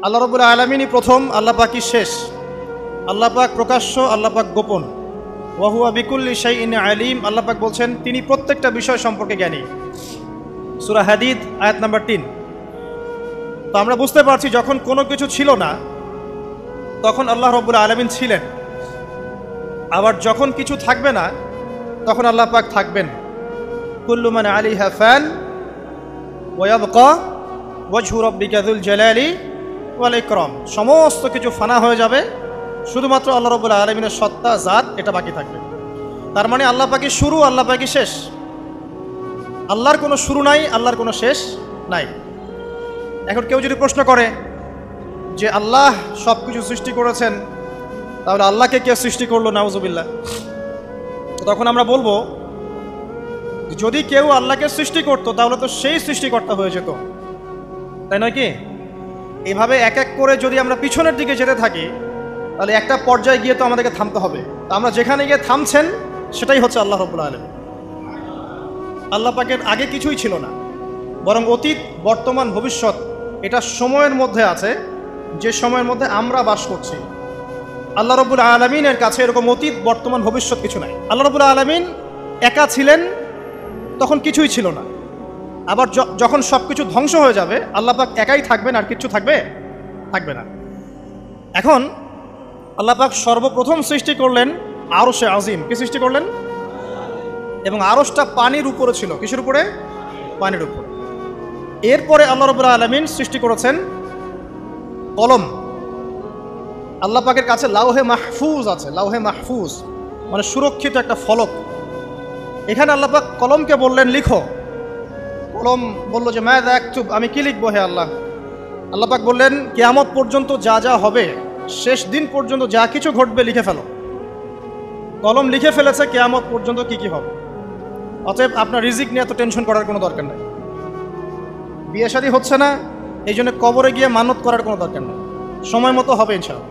আল্লাহ রাব্বুল আলামিনই প্রথম, আল্লাহ পাকই শেষ। আল্লাহ পাক প্রকাশ্য, আল্লাহ পাক গোপন। ওয়া হুয়া বিকুল্লি শাইইন আলিম, আল্লাহ পাক বলছেন তিনি প্রত্যেকটা বিষয় সম্পর্কে জ্ঞানী। সূরা হাদিদ আয়াত নাম্বার 3। তো আমরা বুঝতে পারছি যখন কোনো কিছু ছিল না তখন আল্লাহ রাব্বুল আলামিন ছিলেন, আবার যখন কিছু থাকবে না তখন আল্লাহ পাক থাকবেন। কুল্লু মান আলাইহা ফান ওয়া ইয়াবকা ওয়াজহু রাব্বিকা যুল জালালি ওয়াল ইকরাম। সমস্ত কিছু ফানা হয়ে যাবে, শুধুমাত্র আল্লাহ রাব্বুল আলামিনের সত্তা, জাত এটা বাকি থাকবে। তার মানে আল্লাহ পাকই শুরু, আল্লাহ পাকই শেষ। আল্লাহর কোনো শুরু নাই, আল্লাহর কোনো শেষ নাই। এখন কেউ যদি প্রশ্ন করে যে আল্লাহ সব কিছু সৃষ্টি করেছেন, তাহলে আল্লাহকে কে সৃষ্টি করলো, নাউজুবিল্লাহ। তখন আমরা বলবো যদি কেউ আল্লাহকে সৃষ্টি করতো তাহলে তো সেই সৃষ্টিকর্তা হয়ে যেত, তাই নয় কি? এভাবে এক এক করে যদি আমরা পিছনের দিকে যেতে থাকি তাহলে একটা পর্যায়ে গিয়ে তো আমাদেরকে থামতে হবে। তো আমরা যেখানে গিয়ে থামছেন সেটাই হচ্ছে আল্লাহ রাব্বুল আলামিন। আল্লাহ পাকের আগে কিছুই ছিল না, বরং অতীত, বর্তমান, ভবিষ্যৎ এটা সময়ের মধ্যে আছে, যে সময়ের মধ্যে আমরা বাস করছি। আল্লাহ রাব্বুল আলামিনের কাছে এরকম অতীত, বর্তমান, ভবিষ্যৎ কিছু নাই। আল্লাহ রাব্বুল আলামিন একা ছিলেন, তখন কিছুই ছিল না। আবার যখন সব কিছু ধ্বংস হয়ে যাবে আল্লাহ পাক একাই থাকবেন, আর কিছু থাকবে না। এখন আল্লাহ পাক সর্বপ্রথম সৃষ্টি করলেন আরশে আজিম। কি সৃষ্টি করলেন? এবং আরশটা পানির উপরে ছিল। কিসের উপরে? পানির উপরে। এরপরে আল্লাহ রাব্বুল আলামিন সৃষ্টি করেছেন কলম। আল্লাহ পাকের কাছে লাউহে মাহফুজ আছে। লাউহে মাহফুজ মানে সুরক্ষিত একটা ফলক। এখানে আল্লাহ পাক কলমকে বললেন লিখো। কলম বলল যে মাযা আকতুব, আমি কি লিখবো হে আল্লাহ? আল্লাহ পাক বললেন কিয়ামত পর্যন্ত যা যা হবে, শেষ দিন পর্যন্ত যা কিছু ঘটবে লিখে ফেলো। কলম লিখে ফেলেছে কিয়ামত পর্যন্ত কি কি হবে। অতএব আপনার রিজিক নিয়ে এত টেনশন করার কোনো দরকার নেই। বিয়ে শাদী হচ্ছে না, এই জন্য কবরে গিয়ে মানত করার কোনো দরকার নেই। সময় মতো হবে ইনশাআল্লাহ।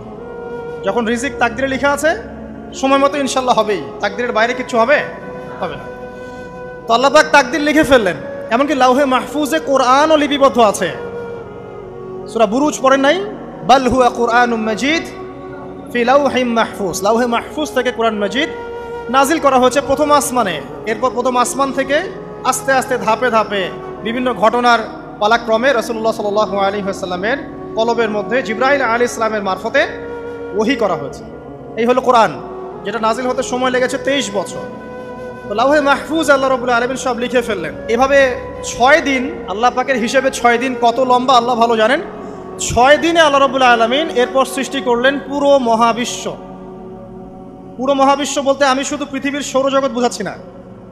যখন রিজিক তাকদিরে লেখা আছে সময় মতো ইনশাআল্লাহ হবেই। তাকদিরের বাইরে কিছু হবে না। তো আল্লাহ পাক তাকদির লিখে ফেললেন। এমনকি লাউহে মাহফুজে কোরআনও লিপিবদ্ধ আছে। সূরা বুরুজ পড়েন নাই? বাল হুয়া কুরআনুম মাজিদ ফি লাউহিম মাহফুজ। লাউহে মাহফুজ থেকে কোরআন মাজিদ নাজিল করা হয়েছে প্রথম আসমানে। এরপর প্রথম আসমান থেকে আস্তে আস্তে ধাপে ধাপে বিভিন্ন ঘটনার পালাক্রমে রাসূলুল্লাহ সাল্লাল্লাহু আলাইহি ওয়াসাল্লামের কলবের মধ্যে জিবরাইল আলাইহিস সালামের মারফতে ওহী করা হয়েছে। এই হলো কোরআন, যেটা নাজিল হতে সময় লেগেছে 23 বছর। তো লাউহে মাহফুজ আল্লাহ রাব্বুল আলামিন সব লিখে ফেললেন। এভাবে 6 দিন, আল্লাহ পাকের হিসেবে 6 দিন কত লম্বা আল্লাহ ভালো জানেন। 6 দিনে আল্লাহ রাব্বুল আলামিন এরপর সৃষ্টি করলেন পুরো মহাবিশ্ব। পুরো মহাবিশ্ব বলতে আমি শুধু পৃথিবীর সৌরজগৎ বোঝাচ্ছি না।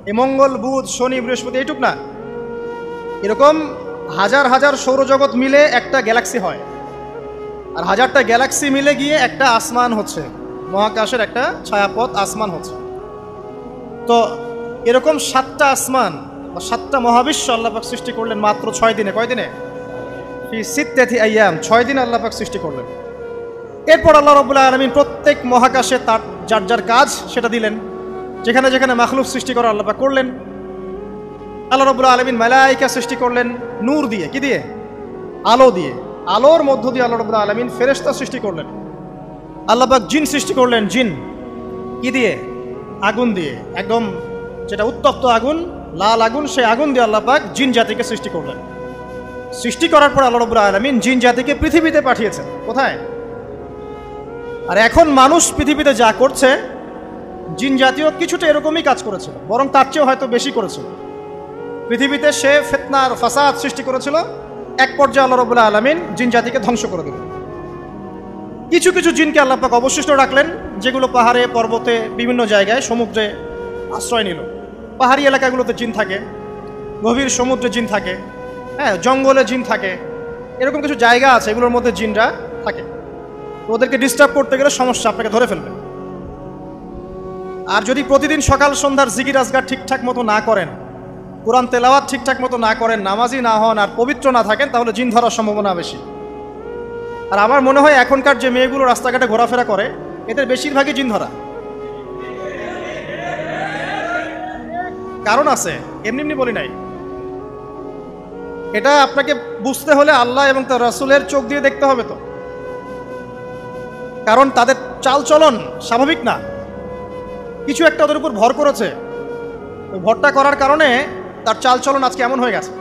এই মঙ্গল, বুধ, শনি, বৃহস্পতি এইটুক না, এরকম হাজার হাজার সৌরজগৎ মিলে একটা গ্যালাক্সি হয়, আর হাজারটা গ্যালাক্সি মিলে গিয়ে একটা আসমান হচ্ছে, মহাকাশের একটা ছায়াপথ আসমান হচ্ছে। তো এরকম 7টা আসমান বা 7টা মহাবিশ্ব আল্লাহ পাক সৃষ্টি করলেন মাত্র 6 দিনে। কয় দিনে? ফি সিত্তাতি আইয়াম, 6 দিনে আল্লাহ পাক সৃষ্টি করলেন। এরপর আল্লাহ রাব্বুল আলামিন প্রত্যেক মহাকাশে তার যার যার কাজ সেটা দিলেন। যেখানে যেখানে মাখলুক সৃষ্টি করা আল্লাহ পাক করলেন। আল্লাহ রাব্বুল আলামিন মালায়েকা সৃষ্টি করলেন নূর দিয়ে। কি দিয়ে? আলো দিয়ে। আলোর মধ্য দিয়ে আল্লাহ রাব্বুল আলামিন ফেরেশতা সৃষ্টি করলেন। আল্লাহ পাক জিন সৃষ্টি করলেন। জিন কি দিয়ে? আগুন দিয়ে। একদম যেটা উত্তপ্ত আগুন, লাল আগুন, সেই আগুন দিয়ে আল্লাহ পাক জিন জাতিকে সৃষ্টি করলেন। সৃষ্টি করার পর আল্লাহ রাব্বুল আলামিন জিন জাতিকে পৃথিবীতে পাঠিয়েছেন। কোথায়? আর এখন মানুষ পৃথিবীতে যা করছে, জিন জাতীয় কিছুটা এরকমই কাজ করেছিল, বরং তার চেয়েও হয়তো বেশি করেছিল। পৃথিবীতে সে ফিতনার ফাসাদ সৃষ্টি করেছিল। এক পর্যায়ে আল্লাহ রাব্বুল আলামিন জিন জাতিকে ধ্বংস করে দিলেন। কিছু কিছু জিনকে আল্লাহ পাক অবশিষ্ট রাখলেন, যেগুলো পাহাড়ে, পর্বতে, বিভিন্ন জায়গায়, সমুদ্রে আশ্রয় নিল। পাহাড়ি এলাকাগুলোতে জিন থাকে, গভীর সমুদ্রে জিন থাকে, হ্যাঁ, জঙ্গলে জিন থাকে। এরকম কিছু জায়গা আছে এগুলোর মধ্যে জিনরা থাকে। তো ওদেরকে ডিস্টার্ব করতে গেলে সমস্যা, আপনাকে ধরে ফেলবে। আর যদি প্রতিদিন সকাল সন্ধ্যার জিকির আজগার ঠিকঠাক মতো না করেন, কোরআন তেলাওয়াত ঠিকঠাক মতো না করেন, নামাজি না হন, আর পবিত্র না থাকেন, তাহলে জিন ধরার সম্ভাবনা বেশি। আর আমার মনে হয় এখনকার যে মেয়েগুলো রাস্তাঘাটে ঘোরাফেরা করে, এদের বেশিরভাগই জিন ধরা। কারণ আছে, এমনি এমনি বলি নাই। এটা আপনাকে বুঝতে হলে আল্লাহ এবং তার রাসূলের চোখ দিয়ে দেখতে হবে। তো কারণ তাদের চালচলন স্বাভাবিক না, কিছু একটা ওদের উপর ভর করেছে। ওই ভরটা করার কারণে তার চালচলন আজকে এমন হয়ে গেছে।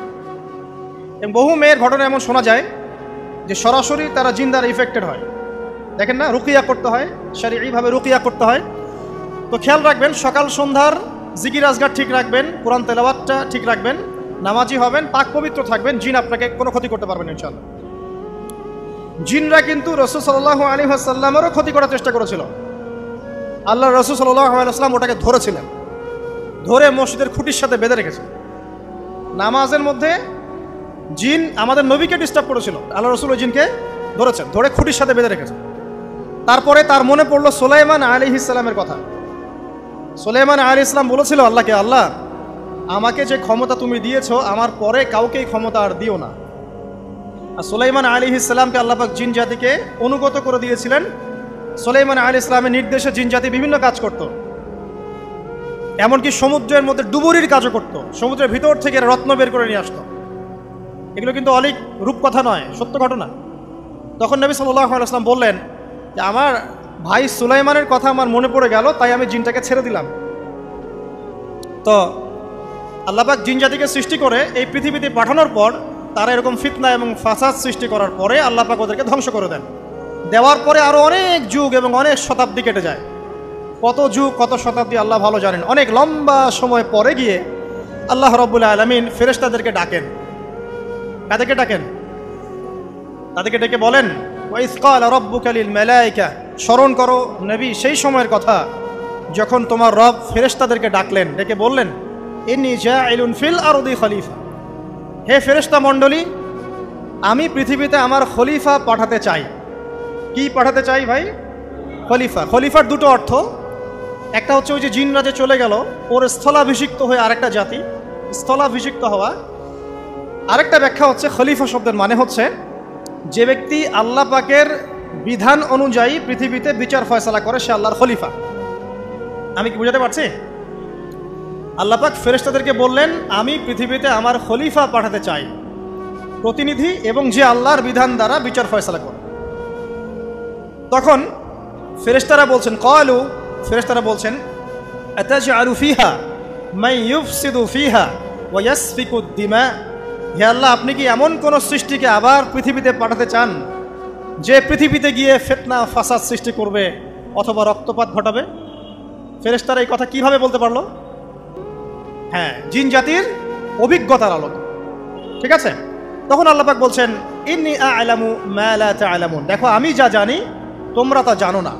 এবং বহু মেয়ের ঘটনা এমন শোনা যায় যে সরাসরি তারা জিন দ্বারা ইফেক্টেড হয়। দেখেন না, রুকিয়া করতে হয়, শারীরিকভাবে রুকিয়া করতে হয়। তো খেয়াল রাখবেন, সকাল সন্ধ্যার জিকির আজগার ঠিক রাখবেন, কোরআন তেলাওয়াতটা ঠিক রাখবেন, নামাজি হবেন, পাক পবিত্র থাকবেন, জিন আপনাকে কোনো ক্ষতি করতে পারবেন ইনশাআল্লাহ। জিনরা কিন্তু রাসূল সাল্লাল্লাহু আলাইহি ওয়াসাল্লামেরও ক্ষতি করার চেষ্টা করেছিল। আল্লাহ রাসূল সাল্লাল্লাহু আলাইহি ওয়াসাল্লাম ওটাকে ধরেছিলেন, ধরে মসজিদের খুঁটির সাথে বেঁধে রেখেছে। নামাজের মধ্যে জিন আমাদের নবীকে ডিস্টার্ব করেছিল, আল্লাহ রাসূল ওই জিনকে ধরেছেন, ধরে খুঁটির সাথে বেঁধে রেখেছে। তারপরে তার মনে পড়লো সুলাইমান আলাইহিস সালামের কথা। সুলাইমান আলাইহিস সালাম বলেছিল আল্লাহকে, আল্লাহ আমাকে যে ক্ষমতা তুমি দিয়েছো, আমার পরে কাউকে এই ক্ষমতা আর দিও না। আর সুলাইমান আলাইহিস সালামকে আল্লাহ পাক জিন জাতিকে অনুগত করে দিয়েছিলেন। সুলাইমান আলাইহিস সালামের নির্দেশে জিন জাতি বিভিন্ন কাজ করত, এমনকি সমুদ্রের মধ্যে ডুবুরির কাজও করত, সমুদ্রের ভিতর থেকে রত্ন বের করে নিয়ে আসতো। এগুলো কিন্তু অলিক রূপকথা নয়, সত্য ঘটনা। তখন নবী সাল্লাল্লাহু আলাইহি ওয়াসাল্লাম বললেন যে আমার ভাই সুলাইমানের কথা আমার মনে পড়ে গেল, তাই আমি জিনটাকে ছেড়ে দিলাম। তো আল্লাহ পাক জিন জাতিকে সৃষ্টি করে এই পৃথিবীতে পাঠানোর পর তারা এরকম ফিতনা এবং ফাসাদ সৃষ্টি করার পরে আল্লাহ পাক ওদেরকে ধ্বংস করে দেন। দেওয়ার পরে আরও অনেক যুগ এবং অনেক শতাব্দী কেটে যায়। কত যুগ কত শতাব্দী আল্লাহ ভালো জানেন। অনেক লম্বা সময় পরে গিয়ে আল্লাহ রাব্বুল আলামিন ফেরেশতাদেরকে ডাকেন। কাদেরকে ডাকেন? তাদেরকে ডেকে বলেন, ওয়াইজ ক্বালা রাব্বুকা লিল মালায়েকা, স্মরণ করো নবী সেই সময়ের কথা যখন তোমার রব ফেরেশতাদেরকে ডাকলেন, ডেকে বললেন, ইন্নী জাইলুন ফিল আরদি খলিফা, হে ফেরেশতা মণ্ডলী, আমি পৃথিবীতে আমার খলিফা পাঠাতে চাই। কি পাঠাতে চাই ভাই? খলিফা। খলিফার দুটো অর্থ, একটা হচ্ছে ওই যে জিনরা যে চলে গেল ওর স্থলাভিষিক্ত হয়ে আরেকটা জাতি, স্থলাভিষিক্ত হওয়া। আরেকটা ব্যাখ্যা হচ্ছে খলিফা শব্দের মানে হচ্ছে যে ব্যক্তি আল্লাহ পাকের বিধান অনুযায়ী পৃথিবীতে বিচার ফয়সালা করে, সে আল্লাহর খলিফা। আমি কি বুঝাতে পারছি? আল্লাহ পাক ফেরেশতাদেরকে বললেন, আমি পৃথিবীতে আমার খলিফা পাঠাতে চাই, প্রতিনিধি, এবং যে আল্লাহর বিধান দ্বারা বিচার ফয়সালা করে। তখন ফেরেশতারা বলছেন, ক্বালু, ফেরেশতারা বলছেন, আতাজআলু ফিহা মান ইউফসিদু ফিহা ওয়া ইয়াসফিকুদ দিমা, হে আল্লাহ আপনি কি এমন কোন সৃষ্টিকে আবার পৃথিবীতে পাঠাতে চান যে পৃথিবীতে গিয়ে ফিতনা ফাসাদ সৃষ্টি করবে অথবা রক্তপাত ঘটাবে? ফেরেশতারা এই কথা কিভাবে বলতে পারলো? হ্যাঁ, জিন জাতির অভিজ্ঞতার আলোকে। ঠিক আছে? তখন আল্লাহ পাক বলছেন, ইন্নী আ'লামু মা লা তা'লামুন, দেখো আমি যা জানি তোমরা তা জানো না।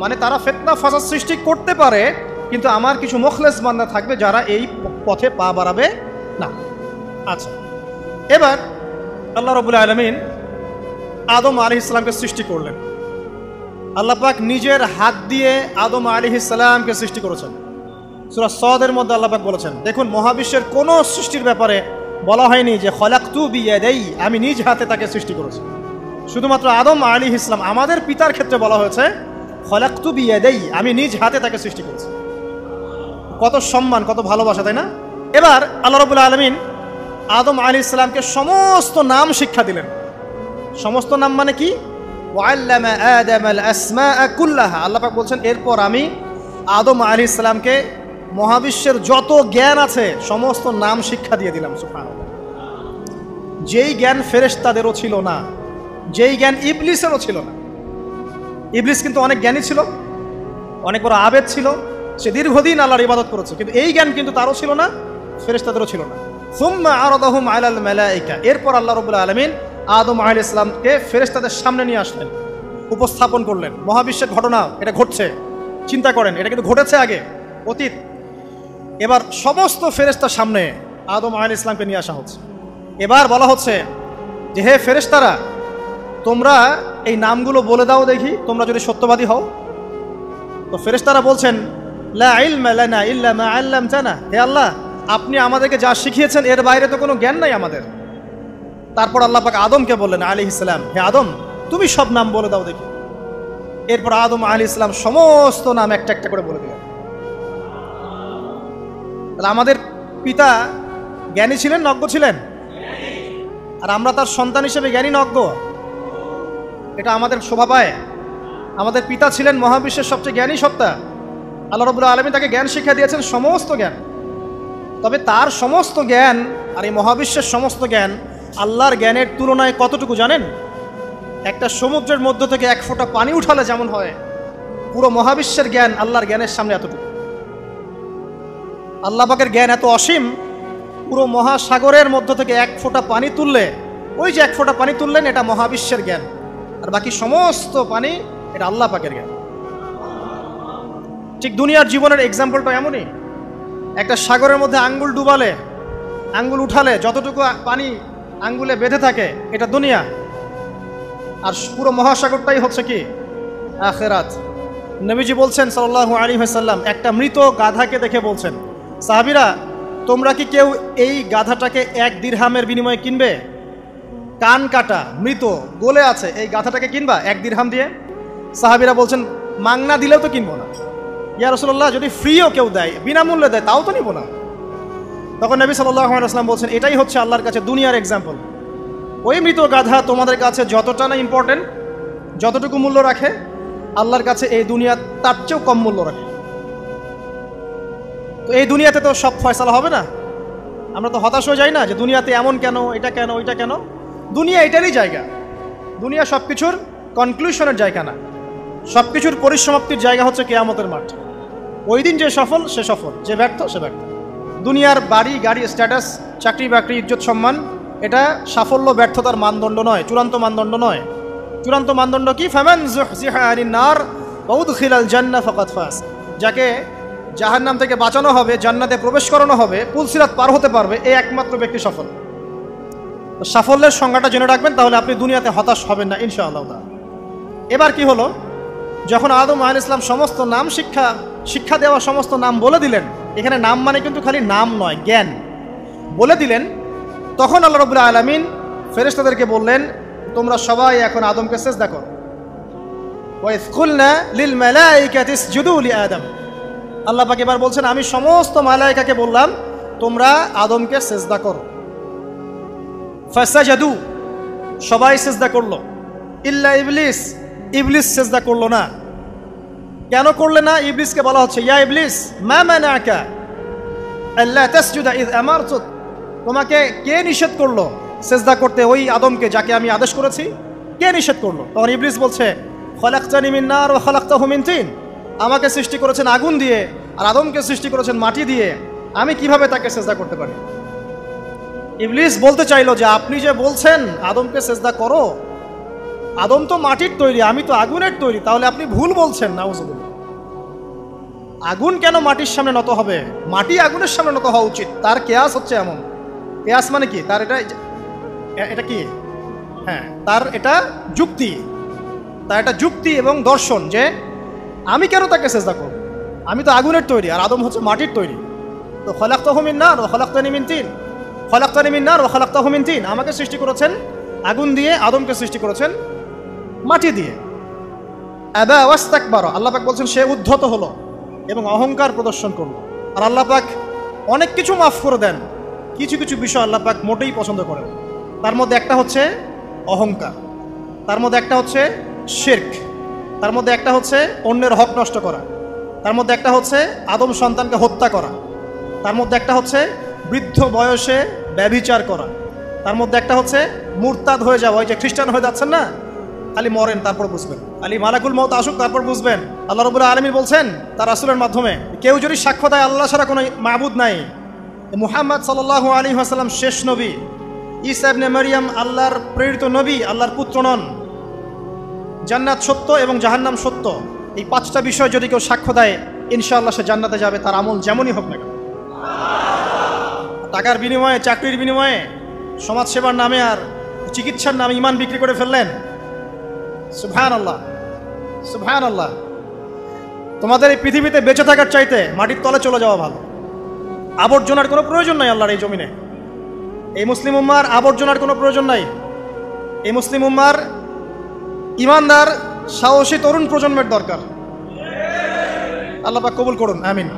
মানে তারা ফিতনা ফাসাদ সৃষ্টি করতে পারে, কিন্তু আমার কিছু মুখলেস বান্দা থাকবে যারা এই পথে পা বাড়াবে না। আচ্ছা, এবার আল্লাহ রাব্বুল আলামিন আদম আলাইহিস সালামকে সৃষ্টি করলেন। আল্লাহ পাক নিজের হাত দিয়ে আদম আলাইহিস সালামকে সৃষ্টি করেছেন। সূরা সাদের মধ্যে আল্লাহ পাক বলেছেন, দেখুন মহাবিশ্বের কোনো সৃষ্টির ব্যাপারে বলা হয়নি যে খলাকতু বিয়াদাই, আমি নিজ হাতে তাকে সৃষ্টি করেছি। শুধুমাত্র আদম আলাইহিস সালাম, আমাদের পিতার ক্ষেত্রে বলা হয়েছে খলাকতু বিয়াদাই, আমি নিজ হাতে তাকে সৃষ্টি করেছি। কত সম্মান, কত ভালোবাসা, তাই না? এবার আল্লাহ রাব্বুল আলামিন আদম আলাইহিস সালামকে সমস্ত নাম শিক্ষা দিলেন। সমস্ত নাম মানে কি? ওয়াল্লামা আদামাল আসমাআ কুল্লাহা, আল্লাহ পাক বলছেন এরপর আমি আদম আলাইহিস সালামকে মহাবিশ্বের যত জ্ঞান আছে সমস্ত নাম শিক্ষা দিয়ে দিলাম। সুবহানাল্লাহ। যেই জ্ঞান ফেরেশতাদেরও ছিল না, যেই জ্ঞান ইবলিসেরও ছিল না। ইবলিস কিন্তু অনেক জ্ঞানী ছিল, অনেক বড় আবেদ ছিল, সে দীর্ঘদিন আল্লাহর ইবাদত করেছে, কিন্তু এই জ্ঞান কিন্তু তারও ছিল না, ফেরেশতাদেরও ছিল না। সুম্মা আরাদাহুম আলাল মালায়েকা, এরপর আল্লাহ রাব্বুল আলামিন আদম আলাইহিস সালামকে ফেরেশতাদের সামনে নিয়ে আসলেন, উপস্থাপন করলেন। মহাবিশ্বের ঘটনা, এটা ঘটছে, চিন্তা করেন, এটা কিন্তু ঘটেছে আগে, অতীত। এবার সমস্ত ফেরেশতার সামনে আদম আলাইহিস সালামকে নিয়ে আসা হচ্ছে। এবার বলা হচ্ছে যে হে ফেরেশতারা, তোমরা এই নামগুলো বলে দাও দেখি, তোমরা যদি সত্যবাদী হও। তো ফেরেশতারা বলছেন, লা ইলমা লানা ইল্লা মা আল্লামতানা, হে আল্লাহ আপনি আমাদেরকে যা শিখিয়েছেন এর বাইরে তো কোনো জ্ঞান নাই আমাদের। তারপর আল্লাহ পাক আদমকে বললেন আলাইহিস সালাম, হে আদম তুমি সব নাম বলে দাও দেখি। এরপর আদম আলাইহিস সালাম সমস্ত নাম একটা একটা করে বলে দিলেন। তাহলে আমাদের পিতা জ্ঞানী ছিলেন, নজ্ঞ ছিলেন? আর আমরা তার সন্তান হিসেবে জ্ঞানী নজ্ঞ? এটা আমাদের শোভা পায়? আমাদের পিতা ছিলেন মহাবিশ্বের সবচেয়ে জ্ঞানী সত্তা। আল্লাহ রাব্বুল আলামিন তাকে জ্ঞান শিক্ষা দিয়েছেন, সমস্ত জ্ঞান। তবে তার সমস্ত জ্ঞান আর এই মহাবিশ্বের সমস্ত জ্ঞান আল্লাহর জ্ঞানের তুলনায় কতটুকু জানেন? একটা সমুদ্রের মধ্য থেকে এক ফোঁটা পানি উঠালে যেমন হয়, পুরো মহাবিশ্বের জ্ঞান আল্লাহর জ্ঞানের সামনে এতটুকু। আল্লাহ পাকের জ্ঞান এত অসীম, পুরো মহাসাগরের মধ্য থেকে এক ফোঁটা পানি তুললে, ওই যে এক ফোঁটা পানি তুললেন, এটা মহাবিশ্বের জ্ঞান। আর বাকি সমস্ত পানি এটা আল্লাহ পাকের জ্ঞান। ঠিক দুনিয়ার জীবনের এক্সাম্পলটা এমনই। একটা সাগরের মধ্যে আঙ্গুল ডুবালে, আঙ্গুল উঠালে যতটুকু পানি আঙ্গুলে বেঁধে থাকে, এটা দুনিয়া। আর পুরো মহাসাগরটাই হচ্ছে কি? আখিরাত। নবীজি বলছেন সাল্লাল্লাহু আলাইহি ওয়াসাল্লাম, একটা মৃত গাধাকে দেখে বলছেন, সাহাবীরা তোমরা কি কেউ এই গাধাটাকে 1 দিরহামের বিনিময়ে কিনবে? কান কাটা, মৃত, গলে আছে, এই গাধাটাকে কিনবা 1 দিরহাম দিয়ে? সাহাবীরা বলছেন, মাংনা দিলেও তো কিনবো না। ইয়া রাসূলুল্লাহ, যদি ফ্রিও কেউ দেয়, বিনামূল্যে দেয়, তাও তো নিব না। তখন নবী সাল্লাল্লাহু আলাইহি ওয়াসাল্লাম বলছেন, এটাই হচ্ছে আল্লাহর কাছে দুনিয়ার এক্সাম্পল। ওই মৃত গাধা তোমাদের কাছে যতটা না ইম্পর্টেন্ট, যতটুকু মূল্য রাখে, আল্লাহর কাছে এই দুনিয়া তার চেয়েও কম মূল্য রাখে। তো এই দুনিয়াতে তো সব ফয়সালা হবে না। আমরা তো হতাশ হয়ে যাই না যে দুনিয়াতে এমন কেন, এটা কেন, ওইটা কেন। দুনিয়া এটারই জায়গা। দুনিয়া সব কিছুর কনক্লুশনের জায়গা না, সব কিছুর পরিসমাপ্তির জায়গা হচ্ছে কিয়ামতের মাঠ। ওই দিন যে সফল সে সফল, যে ব্যর্থ সে ব্যর্থ। দুনিয়ার বাড়ি গাড়ি, স্ট্যাটাস, চাকরি বাকরি, ইজ্জত সম্মান, এটা সাফল্য ব্যর্থতার মানদণ্ড নয়, চূড়ান্ত মানদণ্ড নয়। চূড়ান্ত মানদণ্ড কি? ফামান যুহজিহা আনিন নার ওয়া উদখিলাল জান্নাহ ফাকাদ ফাজ। যাকে জাহান্নাম থেকে বাঁচানো হবে, জান্নাতে প্রবেশ করানো হবে, পুলসিরাত পার হতে পারবে, এই একমাত্র ব্যক্তি সফল। সাফল্যের সংজ্ঞাটা জেনে রাখবেন, তাহলে আপনি দুনিয়াতে হতাশ হবেন না ইনশাআল্লাহ। এবার কি হলো, যখন আদম আলাইহিস সালাম সমস্ত নাম শিক্ষা দেওয়া সমস্ত নাম বলে দিলেন, এখানে নাম মানে কিন্তু খালি নাম নয়, জ্ঞান বলে দিলেন, তখন আল্লাহ রাব্বুল আলামিন ফেরেশতাদেরকে বললেন, তোমরা সবাই এখন আদমকে সিজদা করো। ওয়া ইয কুলনা লিল মালাইকাতি ইসজুদু লি আদম। আল্লাহ পাক এবার বলছেন, আমি সমস্ত মালায়েকাকে বললাম তোমরা আদমকে সিজদা করো। ফাসাজাদু, সবাই সিজদা করলো, ইল্লা ইবলিস, ইবলিস সিজদা করলো না। কেন করলে না? ইবলিসকে বলা হচ্ছে, ইয়া ইবলিস মা মানাকা আল্লা তাসজুদা ইয আমারতুক। তোমাকে কে নিষেধ করলো সিজদা করতে ওই আদমকে, যাকে আমি আদেশ করেছি? কে নিষেধ করলো? তখন ইবলিস বলছে, খলাকতানি মিন নার ওয়া খলাকতাহু মিন তিন। আমাকে সৃষ্টি করেছেন আগুন দিয়ে, আর আদমকে সৃষ্টি করেছেন মাটি দিয়ে, আমি কিভাবে তাকে সিজদা করতে পারি? ইবলিস বলতে চাইলো যে আপনি যে বলছেন আদমকে সিজদা করো, আদম তো মাটির তৈরি, আমি তো আগুনের তৈরি, তাহলে আপনি ভুল বলছেন। নাউযুবিল্লাহ। আগুন কেন মাটির সামনে নত হবে? মাটি আগুনের সামনে নত হওয়া উচিত। তার কেয়াস হচ্ছে এমন। কেয়াস মানে কি? তার এটা কি? হ্যাঁ, তার এটা যুক্তি, তার এটা যুক্তি এবং দর্শন যে আমি কেন তাকে সিজদা করব? আমি তো আগুনের তৈরি, আর আদম হচ্ছে মাটির তৈরি। তো খলাকতাহু মিন নার ওয়া খলাকতানি মিন তিন, খলাকতানি মিন নার ওয়া খলাকতাহু মিন তিন। আমাকে সৃষ্টি করেছেন আগুন দিয়ে, আদমকে সৃষ্টি করেছেন মাটি দিয়ে। আবা ওয়াস্তাকবারা, আল্লাহ পাক বলছেন সে উদ্ধত হলো এবং অহংকার প্রদর্শন করলো। আর আল্লাহ পাক অনেক কিছু মাফ করে দেন, কিছু কিছু বিষয় আল্লাহ পাক মোটেই পছন্দ করেন। তার মধ্যে একটা হচ্ছে অহংকার, তার মধ্যে একটা হচ্ছে শিরক, তার মধ্যে একটা হচ্ছে অন্যের হক নষ্ট করা, তার মধ্যে একটা হচ্ছে আদম সন্তানকে হত্যা করা, তার মধ্যে একটা হচ্ছে বৃদ্ধ বয়সে ব্যভিচার করা, তার মধ্যে একটা হচ্ছে মুরতাদ হয়ে যাওয়া। ওই যে খ্রিস্টান হয়ে যাচ্ছেন না, খালি মরেন তারপর বুঝবেন, খালি মালাকুল মউত আসুক তারপর বুঝবেন। আল্লাহ রাব্বুল আলামিন বলছেন তার রাসূলের মাধ্যমে, কেউ যদি সাক্ষ্য দেয় আল্লাহ ছাড়া কোনো মাবুদ নাই, মুহাম্মদ সাল্লাল্লাহু আলাইহি ওয়াসাল্লাম শেষ নবী, ঈসা ইবনে মারইয়াম আল্লাহর প্রেরিত নবী, আল্লাহর পুত্র নন, জান্নাত সত্য এবং জাহান্নাম সত্য, এই 5টা বিষয় যদি কেউ সাক্ষ্য দেয়, ইনশাআল্লাহ সে জান্নাতে যাবে, তার আমল যেমনই হোক না কেন। টাকার বিনিময়ে, চাকরির বিনিময়ে, সমাজসেবার নামে আর চিকিৎসার নামে ইমান বিক্রি করে ফেললেন, সুবহানাল্লাহ, সুবহানাল্লাহ। তোমাদের এই পৃথিবীতে বেঁচে থাকার চাইতে মাটির তলে চলে যাওয়া ভালো। আবর্জনার কোনো প্রয়োজন নাই আল্লাহর এই জমিনে। এই মুসলিম উম্মার আবর্জনার কোনো প্রয়োজন নাই। এই মুসলিম উম্মার ইমানদার সাহসী তরুণ প্রজন্মের দরকার। আল্লাহ পাক কবুল করুন, আমিন।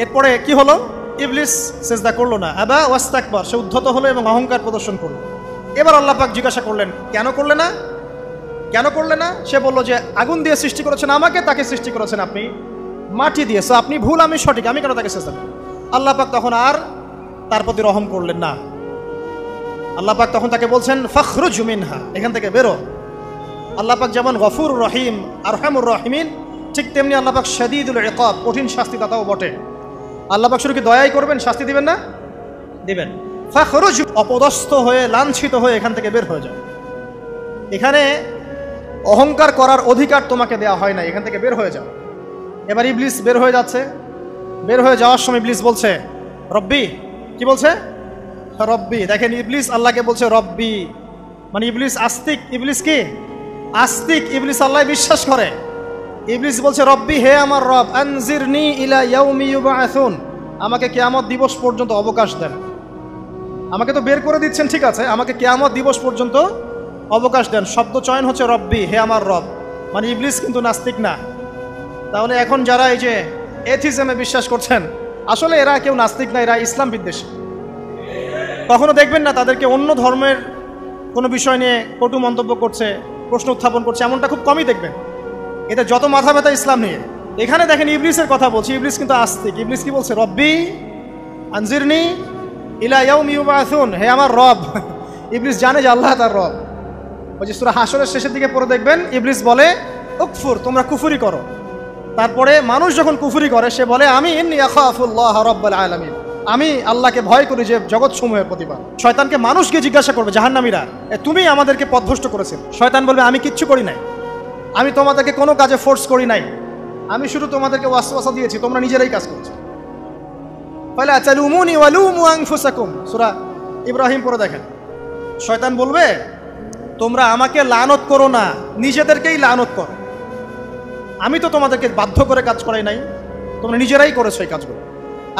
এরপরে কি হলো? ইবলিস সিজদা করলো না, আবা ওয়াস্তাকবার, সে উদ্ধত হলো এবং অহংকার প্রদর্শন করলো। এবার আল্লাহ পাক জিজ্ঞাসা করলেন, কেন করলে না? কেন করলে না? সে বলল যে আগুন দিয়ে সৃষ্টি করেছেন আমাকে, তাকে সৃষ্টি করেছেন আপনি মাটি দিয়ে, সো আপনি ভুল আমি সঠিক, আমি কেন তাকে সেজদা করব? আল্লাহ পাক তখন আর তার প্রতি রহম করলেন না। আল্লাহ পাক তখন তাকে বলছেন ফখরুজ মিনহা, এখান থেকে বেরো। আল্লাহ পাক যেমন গফুর রহিম আরহামুর রহিমিন, ঠিক তেমনি আল্লাহ পাক শাদীদুল ইকাব, কঠিন শাস্তিদাতাও বটে। আল্লাহ পাক শুধু কি দয়াই করবেন, শাস্তি দিবেন না? দিবেন। ফখরুজ, অপদস্থ হয়ে লাঞ্ছিত হয়ে এখান থেকে বের হয়ে যাও। এখানে অহংকার করার অধিকার তোমাকে দেওয়া হয় না, এখান থেকে বের হয়ে যাও। এবার ইবলিস বের হয়ে যাচ্ছে। বের হয়ে যাওয়ার সময় ইবলিস বলছে রব্বি, কি বলছে? রব্বি। দেখেন ইবলিস আল্লাহকে বলছে রব্বি, মানে ইবলিস আস্তিক। ইবলিস কি আস্তিক? ইবলিস আল্লাহ বিশ্বাস করে। ইবলিস বলছে রব্বি, হে আমার রব, আনজিরনি ইলা ইয়াউমি ইউবআসুন, আমাকে কিয়ামত দিবস পর্যন্ত অবকাশ দেন। আমাকে তো বের করে দিচ্ছেন, ঠিক আছে, আমাকে কিয়ামত দিবস পর্যন্ত অবকাশ দেন। শব্দ চয়ন হচ্ছে রব্বি, হে আমার রব, মানে ইবলিস কিন্তু নাস্তিক না। তাহলে এখন যারা এই যে এথিজমে বিশ্বাস করছেন, আসলে এরা কেউ নাস্তিক না, এরা ইসলাম বিদ্বেষী। কখনো দেখবেন না তাদেরকে অন্য ধর্মের কোনো বিষয় নিয়ে কটু মন্তব্য করছে, প্রশ্ন উত্থাপন করছে, এমনটা খুব কমই দেখবেন। এদের যত মাথা ব্যথা ইসলাম নিয়ে। এখানে দেখেন ইবলিসের কথা বলছি, ইবলিস কিন্তু আস্তিক। ইবলিস কি বলছে? রব্বি আনজিরনি ইলা ইয়াউমি ইউবআসুন, হে আমার রব। ইবলিস জানে যে আল্লাহ তার রব। ওই যে সূরা হাশরের শেষের দিকে পড়ে দেখবেন ইবলিস বলে উকফুর, তোমরা কুফরি করো। তারপরে মানুষ যখন কুফরি করে সে বলে আমি ইন্নী আখাফুল্লাহ রাব্বুল আলামিন, আমি আল্লাহকে ভয় করি যে জগৎ সমূহের প্রতিপালক। শয়তানকে মানুষকে জিজ্ঞাসা করবে জাহান্নামীরা, তুমি আমাদেরকে পথভ্রষ্ট করেছেন। শয়তান বলবে আমি কিচ্ছু করি নাই, আমি তোমাদেরকে কোনো কাজে ফোর্স করি নাই, আমি শুধু তোমাদেরকে ওয়াসওয়াসা দিয়েছি, তোমরা নিজেরাই কাজ করছো। ফালা তালুমুনি ওয়ালুমু আনফুসাকুম, সূরা ইব্রাহিম পড়ে দেখেন। শয়তান বলবে তোমরা আমাকে লানত করো না, নিজেদেরকেই লানত করো, আমি তো তোমাদেরকে বাধ্য করে কাজ করাই নাই, তোমরা নিজেরাই করেছো এই কাজগুলো।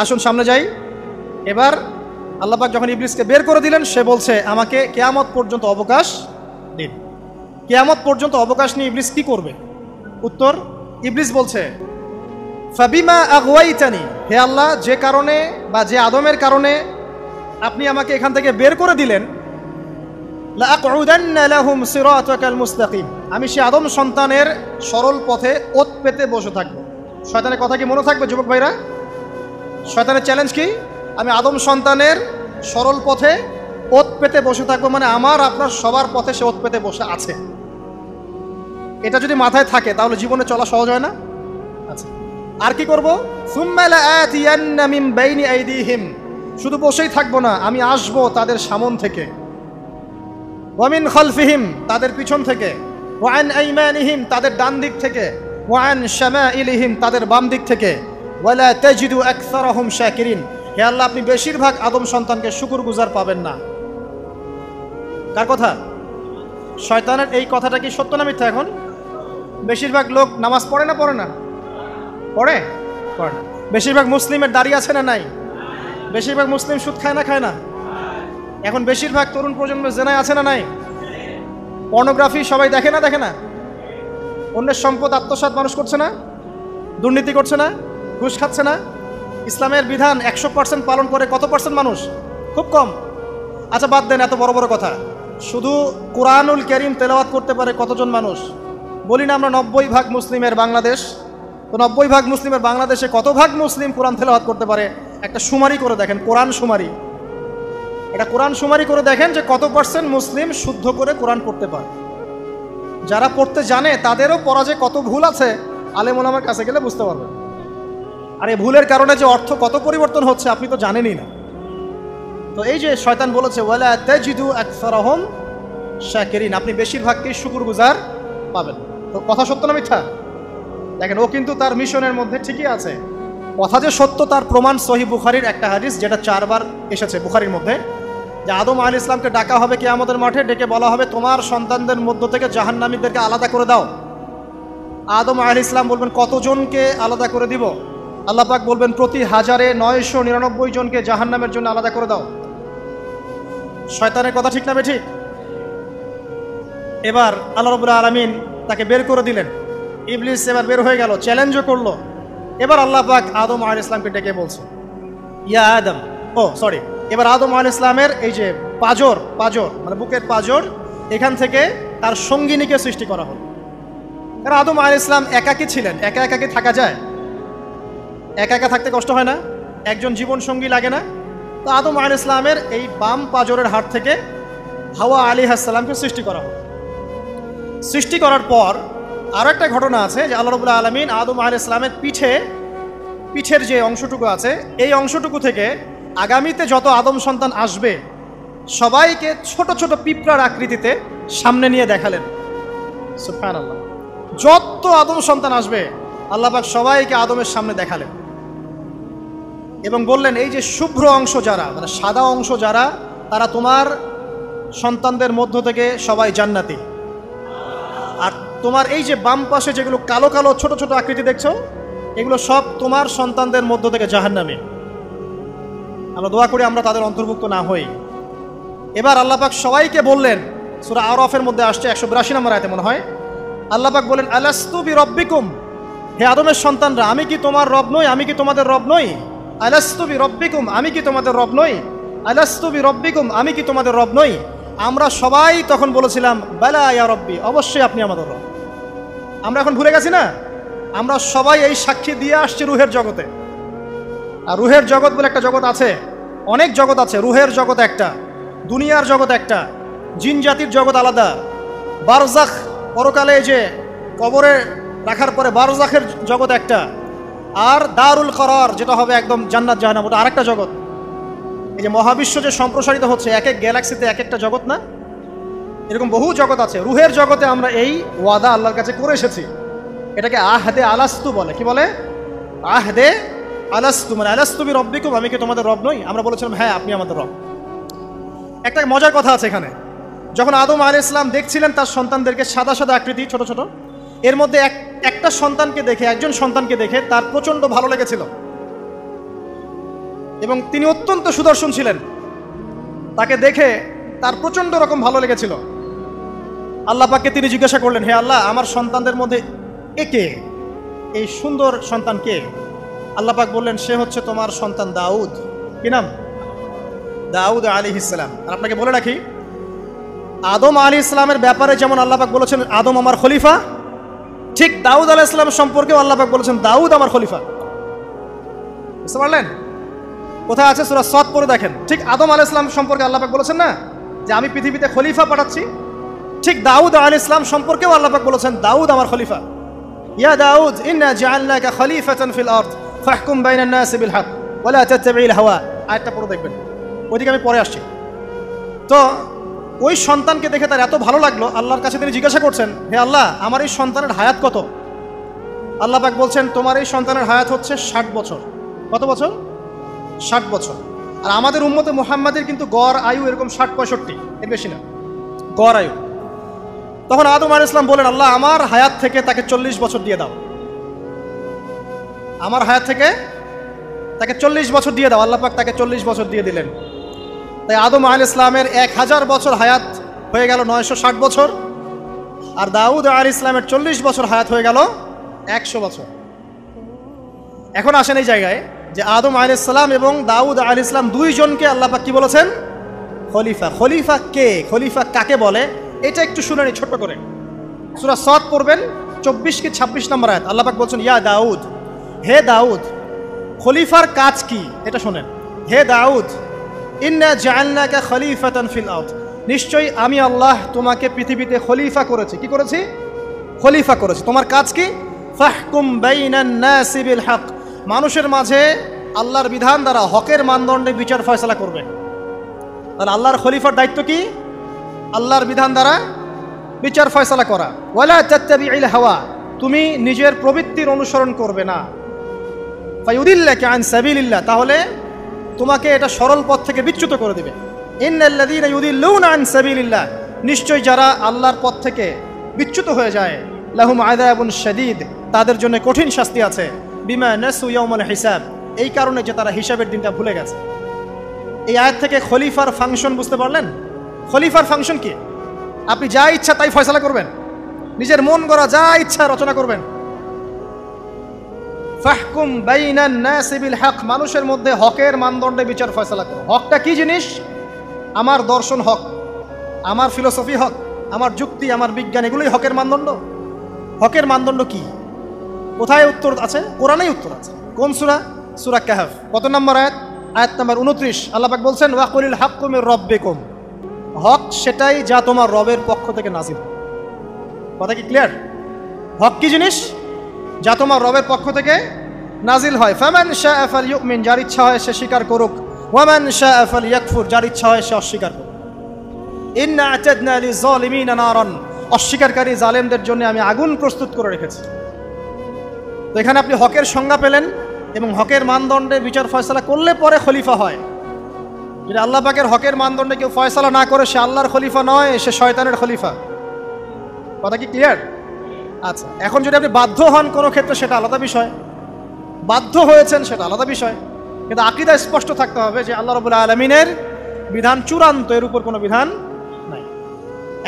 আসুন সামনে যাই। এবার আল্লাহ পাক যখন ইবলিসকে বের করে দিলেন, সে বলছে আমাকে কিয়ামত পর্যন্ত অবকাশ দিন। কিয়ামত পর্যন্ত অবকাশ নিয়ে ইবলিস কি করবে? উত্তর, ইবলিস বলছে ফাবিমা আগওয়াইতানি, হে আল্লাহ, যে কারণে বা যে আদমের কারণে আপনি আমাকে এখান থেকে বের করে দিলেন, লাআকউদান্না লাহুম সিরাতাকাল মুস্তাকিম, আমি সে আদম সন্তানের সরল পথে ওত পেতে বসে থাকবো। শয়তানের কথা কি মনে থাকবে যুবক ভাইরা? শয়তানের চ্যালেঞ্জ কি? আমি আদম সন্তানের সরল পথে ওত পেতে বসে থাকবো, মানে আমার আপনার সবার পথে সে ওত পেতে বসে আছে। এটা যদি মাথায় থাকে তাহলে জীবনে চলা সহজ হয় না? আচ্ছা, আর কি করবো? সুম্মা লাআতিয়ান্না মিন বাইনি আইদিহিম, শুধু বসেই থাকবো না, আমি আসবো তাদের সামন থেকে, ওয়া মিন খালফিহিম, তাদের পিছন থেকে, ওয়া আন আইমানিহিম, তাদের ডান দিক থেকে, ওয়া আন শামাইলিহিম, তাদের বাম দিক থেকে, ওয়ালা তাজিদু আকসারাহুম শাকিরিন, হে আল্লাহ, আপনি বেশিরভাগ আদম সন্তানকে শুকরগুজার পাবেন না। কার কথা? শয়তানের। এই কথাটা কি সত্য না মিথ্যা? এখন বেশিরভাগ লোক নামাজ পড়ে না পড়ে না? পড়ে পড়ে না। বেশিরভাগ মুসলিমের দাড়ি আছে না নাই? বেশিরভাগ মুসলিম সুদ খায় না খায় না? এখন বেশিরভাগ তরুণ প্রজন্মের জেনায় আছে না নাই? পর্নোগ্রাফি সবাই দেখে না দেখে না? অন্যের সম্পদ আত্মসাৎ মানুষ করছে না? দুর্নীতি করছে না? ঘুষ খাচ্ছে না? ইসলামের বিধান 100% পালন করে কত পার্সেন্ট মানুষ? খুব কম। আচ্ছা বাদ দেন এত বড় বড় কথা, শুধু কোরআনুল কারীম তেলাওয়াত করতে পারে কতজন মানুষ? বলি না আমরা 90% মুসলিমের বাংলাদেশ, তো 90% মুসলিমের বাংলাদেশে কত ভাগ মুসলিম কোরআন তেলাওয়াত করতে পারে? একটা শুমারি করে দেখেন, কোরআন শুমারি, এটা কোরআন শুমারি করে দেখেন যে কত পার্সেন্ট মুসলিম শুদ্ধ করে কোরআন পড়তে পারে। যারা পড়তে জানে তাদেরও পড়া যে কত ভুল আছে, আলেম ওলামার কাছে গেলে বুঝতে পারবেন। আর এই ভুলের কারণে যে অর্থ কত পরিবর্তন হচ্ছে আপনি তো জানেনই না। তো এই যে শয়তান বলেছে ওয়ালা তাজিদু আকসারাহুম শাকিরিন, আপনি বেশিরভাগকেই শুকরগুজার পাবেন। তো কথা সত্য না মিথ্যা? দেখেন, ও কিন্তু তার মিশনের মধ্যে ঠিকই আছে। কথা যে সত্য তার প্রমাণ সহিহ বুখারীর একটা হাদিস, যেটা 4 বার এসেছে বুখারীর মধ্যে, যে আদম আলাইহিস সালামকে ডাকা হবে কিয়ামতের মাঠে, ডেকে বলা হবে তোমার সন্তানদের মধ্য থেকে জাহান্নামীদেরকে আলাদা করে দাও। আদম আলাইহিস সালাম বলবেন কতজনকে আলাদা করে দিব? আল্লাহ পাক বলবেন প্রতি 1099 জনকে জাহান্নামের জন্য আলাদা করে দাও। শয়তানের কথা ঠিক না বেঠিক? এবার আল্লাহ রাব্বুল আলামিন তাকে বের করে দিলেন। ইবলিস এবার বের হয়ে গেল, চ্যালেঞ্জও করলো। এবার আল্লাহ পাক আদম আলাইহিস সালামকে ডেকে বলছে ইয়া আদম, এবার আদম আলাইহিস সালামের এই যে পাজর মানে বুকের পাজর, এখান থেকে তার সঙ্গিনীকে সৃষ্টি করা হলো। কারণ আদম আলাইহিস সালাম একাকী ছিলেন, একা একাকী থাকা যায়? একা একা থাকতে কষ্ট হয় না? একজন জীবন সঙ্গী লাগে না? তো আদম আলাইহিস সালামের এই বাম পাজরের হাড় থেকে হাওয়া আলাইহিস সালামকে সৃষ্টি করা হলো। সৃষ্টি করার পর আরও একটা ঘটনা আছে যে আল্লাহ রাব্বুল আলামিন আদম আলাইহিস সালামের পিঠের যে অংশটুকু আছে এই অংশটুকু থেকে আগামীতে যত আদম সন্তান আসবে সবাইকে ছোট ছোট পিঁপড়ার আকৃতিতে সামনে নিয়ে দেখালেন। সুবহানাল্লাহ। যত আদম সন্তান আসবে আল্লাহ পাক সবাইকে আদমের সামনে দেখালেন এবং বললেন, এই যে শুভ্র অংশ যারা, মানে সাদা অংশ যারা, তারা তোমার সন্তানদের মধ্য থেকে সবাই জান্নাতি। আর তোমার এই যে বাম পাশে যেগুলো কালো কালো ছোট ছোট আকৃতি দেখছো, এগুলো সব তোমার সন্তানদের মধ্য থেকে জাহান্নামী। আমরা দোয়া করি আমরা তাদের অন্তর্ভুক্ত না হই। এবার আল্লাহ পাক সবাইকে বললেন, সূরা আরাফের মধ্যে আসছে 182 নম্বর আয়াতে মনে হয়, আল্লাহ পাক বলেন, আলাস্তু বিরব্বিকুম, হে আদমের সন্তানরা, আমি কি তোমার রব নই? আমি কি তোমাদের রব নই? আলাস্তু বিরব্বিকুম, আমি কি তোমাদের রব নই? আলাস্তু বিরব্বিকুম, আমি কি তোমাদের রব নই? আমরা সবাই তখন বলেছিলাম, বালা ইয়া রব্বি, অবশ্যই আপনি আমাদের রব। আমরা এখন ভুলে গেছি না? আমরা সবাই এই সাক্ষী দিয়ে আসছি রুহের জগতে। আর রুহের জগৎ বলে একটা জগৎ আছে, অনেক জগৎ আছে। রুহের জগৎ একটা, দুনিয়ার জগৎ একটা, জিন জাতির জগৎ আলাদা, বারজাখ পরকালে যে কবরে রাখার পরে বারজাখের জগৎ একটা, আর দারুল করার যেটা হবে একদম জান্নাত জাহান্নাম, ওটা আরেকটা জগৎ। এই যে মহাবিশ্ব যে সম্প্রসারিত হচ্ছে, এক এক গ্যালাক্সিতে এক একটা জগৎ না, এরকম বহু জগৎ আছে। রুহের জগতে আমরা এই ওয়াদা আল্লাহর কাছে করে এসেছি। এটাকে আহদে আলাস্তু বলে। কি বলে? আহদে আলাস্তু, মানে আলাস্তু বিরব্বিকুম, আমি কি তোমাদের রব নই? আমরা বলেছিলাম হ্যাঁ আপনি আমাদের রব। একটা মজার কথা আছে এখানে, যখন আদম আলাইহিস সালাম দেখছিলেন তার সন্তানদেরকে সাদা সাদা আকৃতি ছোট ছোট, এর মধ্যে একটা সন্তানকে দেখে, একজন সন্তানকে দেখে তার প্রচণ্ড ভালো লেগেছিল এবং তিনি অত্যন্ত সুদর্শন ছিলেন। তাকে দেখে তার প্রচণ্ড রকম ভালো লেগেছিল। আল্লাহ পাককে তিনি জিজ্ঞাসা করলেন, হে আল্লাহ, আমার সন্তানদের মধ্যে একে, এই সুন্দর সন্তান কে? আল্লাহ পাক বললেন, সে হচ্ছে তোমার সন্তান দাউদ। কি নাম? দাউদ আলাইহিস সালাম। আর আপনাকে বলে রাখি, আদম আলাইহিস সালামের ব্যাপারে যেমন আল্লাহ পাক বলেছেন আদম আমার খলিফা, ঠিক দাউদ আলাইহিস সালামের সম্পর্কেও আল্লাহ পাক বলেছেন দাউদ আমার খলিফা। বুঝতে পারলেন? কোথায় আছে? সূরা সদ পড়ে দেখেন। ঠিক আদম আলাইহিস সালাম সম্পর্কে আল্লাহ পাক বলেছেন না যে আমি পৃথিবীতে খলিফা পাঠাচ্ছি, ঠিক দাউদ আলাইহিস সালাম সম্পর্কেও আল্লাহ পাক বলেছেন দাউদ আমার খলিফা। ইয়া দাউদ ইন্না জাআলনাকা খলিফাতান ফিল আরদ ফাহকুম বাইনান নাসি বিল হক ওয়া লা তাত্তাবিল হাওয়া। আয়াতটা পড়ে দেখবেন, ওইদিকে আমি পরে আসছি। তো ওই সন্তানকে দেখে তার এত ভালো লাগলো, আল্লাহর কাছে তিনি জিজ্ঞাসা করছেন, হে আল্লাহ, আমার এই সন্তানের হায়াত কত? আল্লাহ পাক বলছেন, তোমার এই সন্তানের হায়াত হচ্ছে 60 বছর। কত বছর? 60 বছর। আর আমাদের উম্মতে মুহাম্মাদের কিন্তু গড় আয়ু এরকম 60-65, এর বেশি না গড় আয়ু। তখন আদম আলাইহিস সালাম বলেন, আল্লাহ, আমার হায়াত থেকে তাকে 40 বছর দিয়ে দাও। আমার হায়াত থেকে তাকে 40 বছর দিয়ে দাও। আল্লাহ পাক তাকে 40 বছর দিয়ে দিলেন। তাই আদম আলাইহিস সালামের 1000 বছর হায়াত হয়ে গেল 960 বছর, আর দাউদ আলাইহিস সালামের 40 বছর হায়াত হয়ে গেল 100 বছর। এখন আসেন এই জায়গায় যে আদম আলাইহিস সালাম এবং দাউদ আলাইহিস সালাম দুইজনকে আল্লাহ পাক কি বলেছেন? খলিফা। খলিফা কে? খলিফা কাকে বলে? এটা একটু শুনে নি ছোট্ট করে। সূরা সদ পড়বেন 24 কি 26 নম্বর আয়াত। আল্লাহ পাক বলছেন, ইয়া দাউদ, হে দাউদ, খলিফার কাজ কি এটা শোনেন। হে দাউদ, ইন্না জাআলনাকা খলিফাতান ফিল আরদ, নিশ্চয়ই আমি আল্লাহ তোমাকে পৃথিবীতে খলিফা করেছি। কি করেছি? খলিফা করেছি। তোমার কাজ কি? ফাহকুম বাইনান নাসি বিল হক, মানুষের মাঝে আল্লাহর বিধান দ্বারা হকের মানদণ্ডে বিচার ফয়সালা করবে। তাহলে আল্লাহর খলিফার দায়িত্ব কি? আল্লাহর বিধান দ্বারা বিচার ফয়সালা করা। ওয়ালা তাত্তাবিউল হাওয়া, তুমি নিজের প্রবৃত্তির অনুসরণ করবে না। ফায়ুদিল্লাকা আন সাবিলিল্লাহ, তাহলে তোমাকে এটা সরল পথ থেকে বিচ্যুত করে দিবে। ইন্নাল্লাযীনা ইউদিল্লুনা আন সাবিলিল্লাহ, নিশ্চয় যারা আল্লাহর পথ থেকে বিচ্যুত হয়ে যায়, লাহুম আযাবুন শাদীদ, তাদের জন্য কঠিন শাস্তি আছে। বিমা নাসু ইয়াউমাল হিসাব, এই কারণে যে তারা হিসাবের দিনটা ভুলে গেছে। এই আয়াত থেকে খলিফার ফাংশন বুঝতে পারলেন? খলিফার ফাংশন কি? আপনি যা ইচ্ছা তাই ফয়সালা করবেন, নিজের মন গড়া যা ইচ্ছা রচনা করবেন। ফাহকুম বাইনান নাসি বিল হক, মানুষের মধ্যে হকের মানদণ্ডে বিচার ফয়সালা করো। হকটা কি জিনিস? আমার দর্শন হক, আমার ফিলোসফি হক, আমার যুক্তি, আমার বিজ্ঞান, এগুলোই হকের মানদণ্ড? হকের মানদণ্ড কি? কোথায় উত্তর আছে? কোরআনেই উত্তর আছে। কোন সূরা? সূরা কাহফ। কত নম্বর আয়াত? আয়াত নম্বর 29। আল্লাহ পাক বলছেন, ওয়াকুলিল হাক্কু মির রাব্বিকুম, হক সেটাই যা তোমার রবের পক্ষ থেকে নাজিল। কথা কি ক্লিয়ার? হক কি জিনিস? যা তোমার রবের পক্ষ থেকে নাজিল হয়। ফামান শাআ ফালইউমিন, যার ইচ্ছা হয় সে স্বীকার করুক। ওয়ামান শাআ ফালইয়াকফুর, যার ইচ্ছা হয় সে অস্বীকার করুক। ইন্না আ'তাদনা লিয-যালিমিনা নারান, অস্বীকারী জালেমদের জন্য আমি আগুন প্রস্তুত করে রেখেছি। তো এখানে আপনি হকের সংজ্ঞা পেলেন এবং হকের মানদণ্ডে বিচার ফয়সালা করলে পরে খলিফা হয়। যদি আল্লাহ পাকের হকের মানদণ্ডে কেউ ফয়সালা না করে, সে আল্লাহর খলিফা নয়, সে শয়তানের খলিফা। কথা কি ক্লিয়ার? আচ্ছা, এখন যদি আপনি বাধ্য হন কোনো ক্ষেত্রে, সেটা আলাদা বিষয়। বাধ্য হয়েছেন সেটা আলাদা বিষয়, কিন্তু আকীদা স্পষ্ট থাকতে হবে যে আল্লাহ রাব্বুল আলামিনের বিধান চূড়ান্ত, এর উপর কোনো বিধান নাই।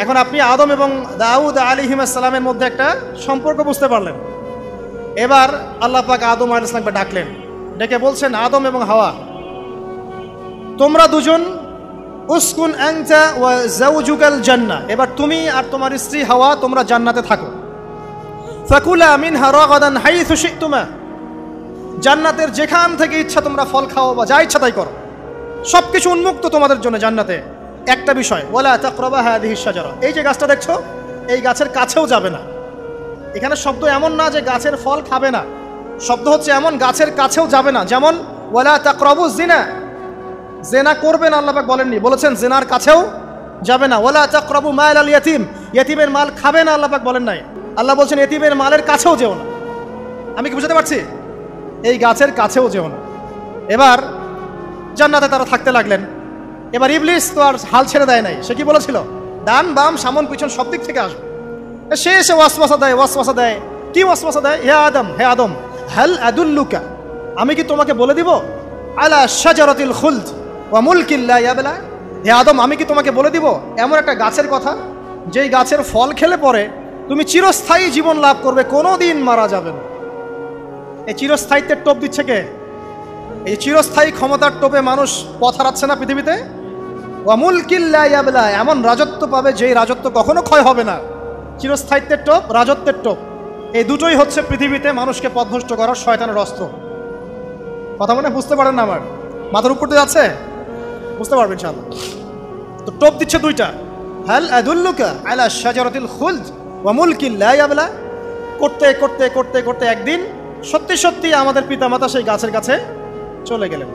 এখন আপনি আদম এবং দাউদ আলাইহিস সালামের মধ্যে একটা সম্পর্ক বুঝতে পারলেন। এবার আল্লাহ পাক আদম আলাইহিস সালামকে ডাকলেন, ডেকে বলছেন, আদম এবং হাওয়া, তোমরা দুজন উসকুন আনতা ওয়া যাওজুকাল জান্নাহ, এবার তুমি আর তোমার স্ত্রী হাওয়া তোমরা জান্নাতে থাকো। ফাকুলা মিনহা রাগাদান হাইথু শি'তুমা, জান্নাতের যেখান থেকে ইচ্ছা তোমরা ফল খাও বা যা ইচ্ছা তাই করো, সবকিছু উন্মুক্ত তোমাদের জন্য জান্নাতে। একটা বিষয়, ওয়ালা তাকরাবা হাযিহিশ শাজারা, এই যে গাছটা দেখছো, এই গাছের কাছেও যাবে না। এখানে শব্দ এমন না যে গাছের ফল খাবে না, শব্দ হচ্ছে এমন গাছের কাছেও যাবে না। যেমন ওয়ালা তাকরাবুজ জিনা, জেনা করবে না আল্লাহ পাক বলেননি, বলেছেন জেনার কাছেও যাবে না। ওয়ালা তাকরাবু মাল আল ইয়াতিম, ইয়াতিমের মাল খাবে না আল্লাহ পাক বলেন নাই, আল্লাহ বলছেন ইয়াতিমের মালের কাছেও যেও না। আমি কি বুঝাতে পারছি? এই গাছের কাছেও যেও না। এবার জান্নাতে তারা থাকতে লাগলেন। এবার ইবলিস তো আর হাল ছেড়ে দেয় নাই, সে কি বলেছিল? ডান বাম সামন পিছন সব দিক থেকে আসবে। সে এসে ওয়াসওয়াসা দেয়। কি ওয়াসওয়াসা দেয়? হে আদম হাল আদুল্লুকা, আমি কি তোমাকে বলে দিব আলা শাজারাতিল খুলদ ওয়া মুলকিন লা ইয়াবলা, হে আদম আমি কি তোমাকে বলে দিব এমন একটা গাছের কথা, যেই গাছের ফল খেলে পরে তুমি চিরস্থায়ী জীবন লাভ করবে, কোনোদিন মারা যাবে না। এই চিরস্থায়িত্বের টোপ দিচ্ছে কে? এই চিরস্থায়ী ক্ষমতার টোপে মানুষ পথ হারাচ্ছে না পৃথিবীতে। ওয়া মুলকিন লা ইয়াবলা, এমন রাজত্ব পাবে যেই রাজত্ব কখনো ক্ষয় হবে না। চিরস্থায়িত্বের টোপ, রাজত্বের টোপ, এই দুটোই হচ্ছে পৃথিবীতে মানুষকে পথভ্রষ্ট করার শয়তানের অস্ত্র। কথা মনে বুঝতে পারেন না? আমার মাথার উপর দিয়ে যাচ্ছে, বুঝতে পারবেন ইনশাআল্লাহ। তো টোপ দিচ্ছে দুইটা, হাল আদুল্লুকা আলা শাজারাতিল খুলদ ওয়া মুলকিন লা ইয়াবলা। করতে করতে করতে করতে একদিন সত্যি সত্যি আমাদের পিতামাতা সেই গাছের কাছে চলে গেলেন।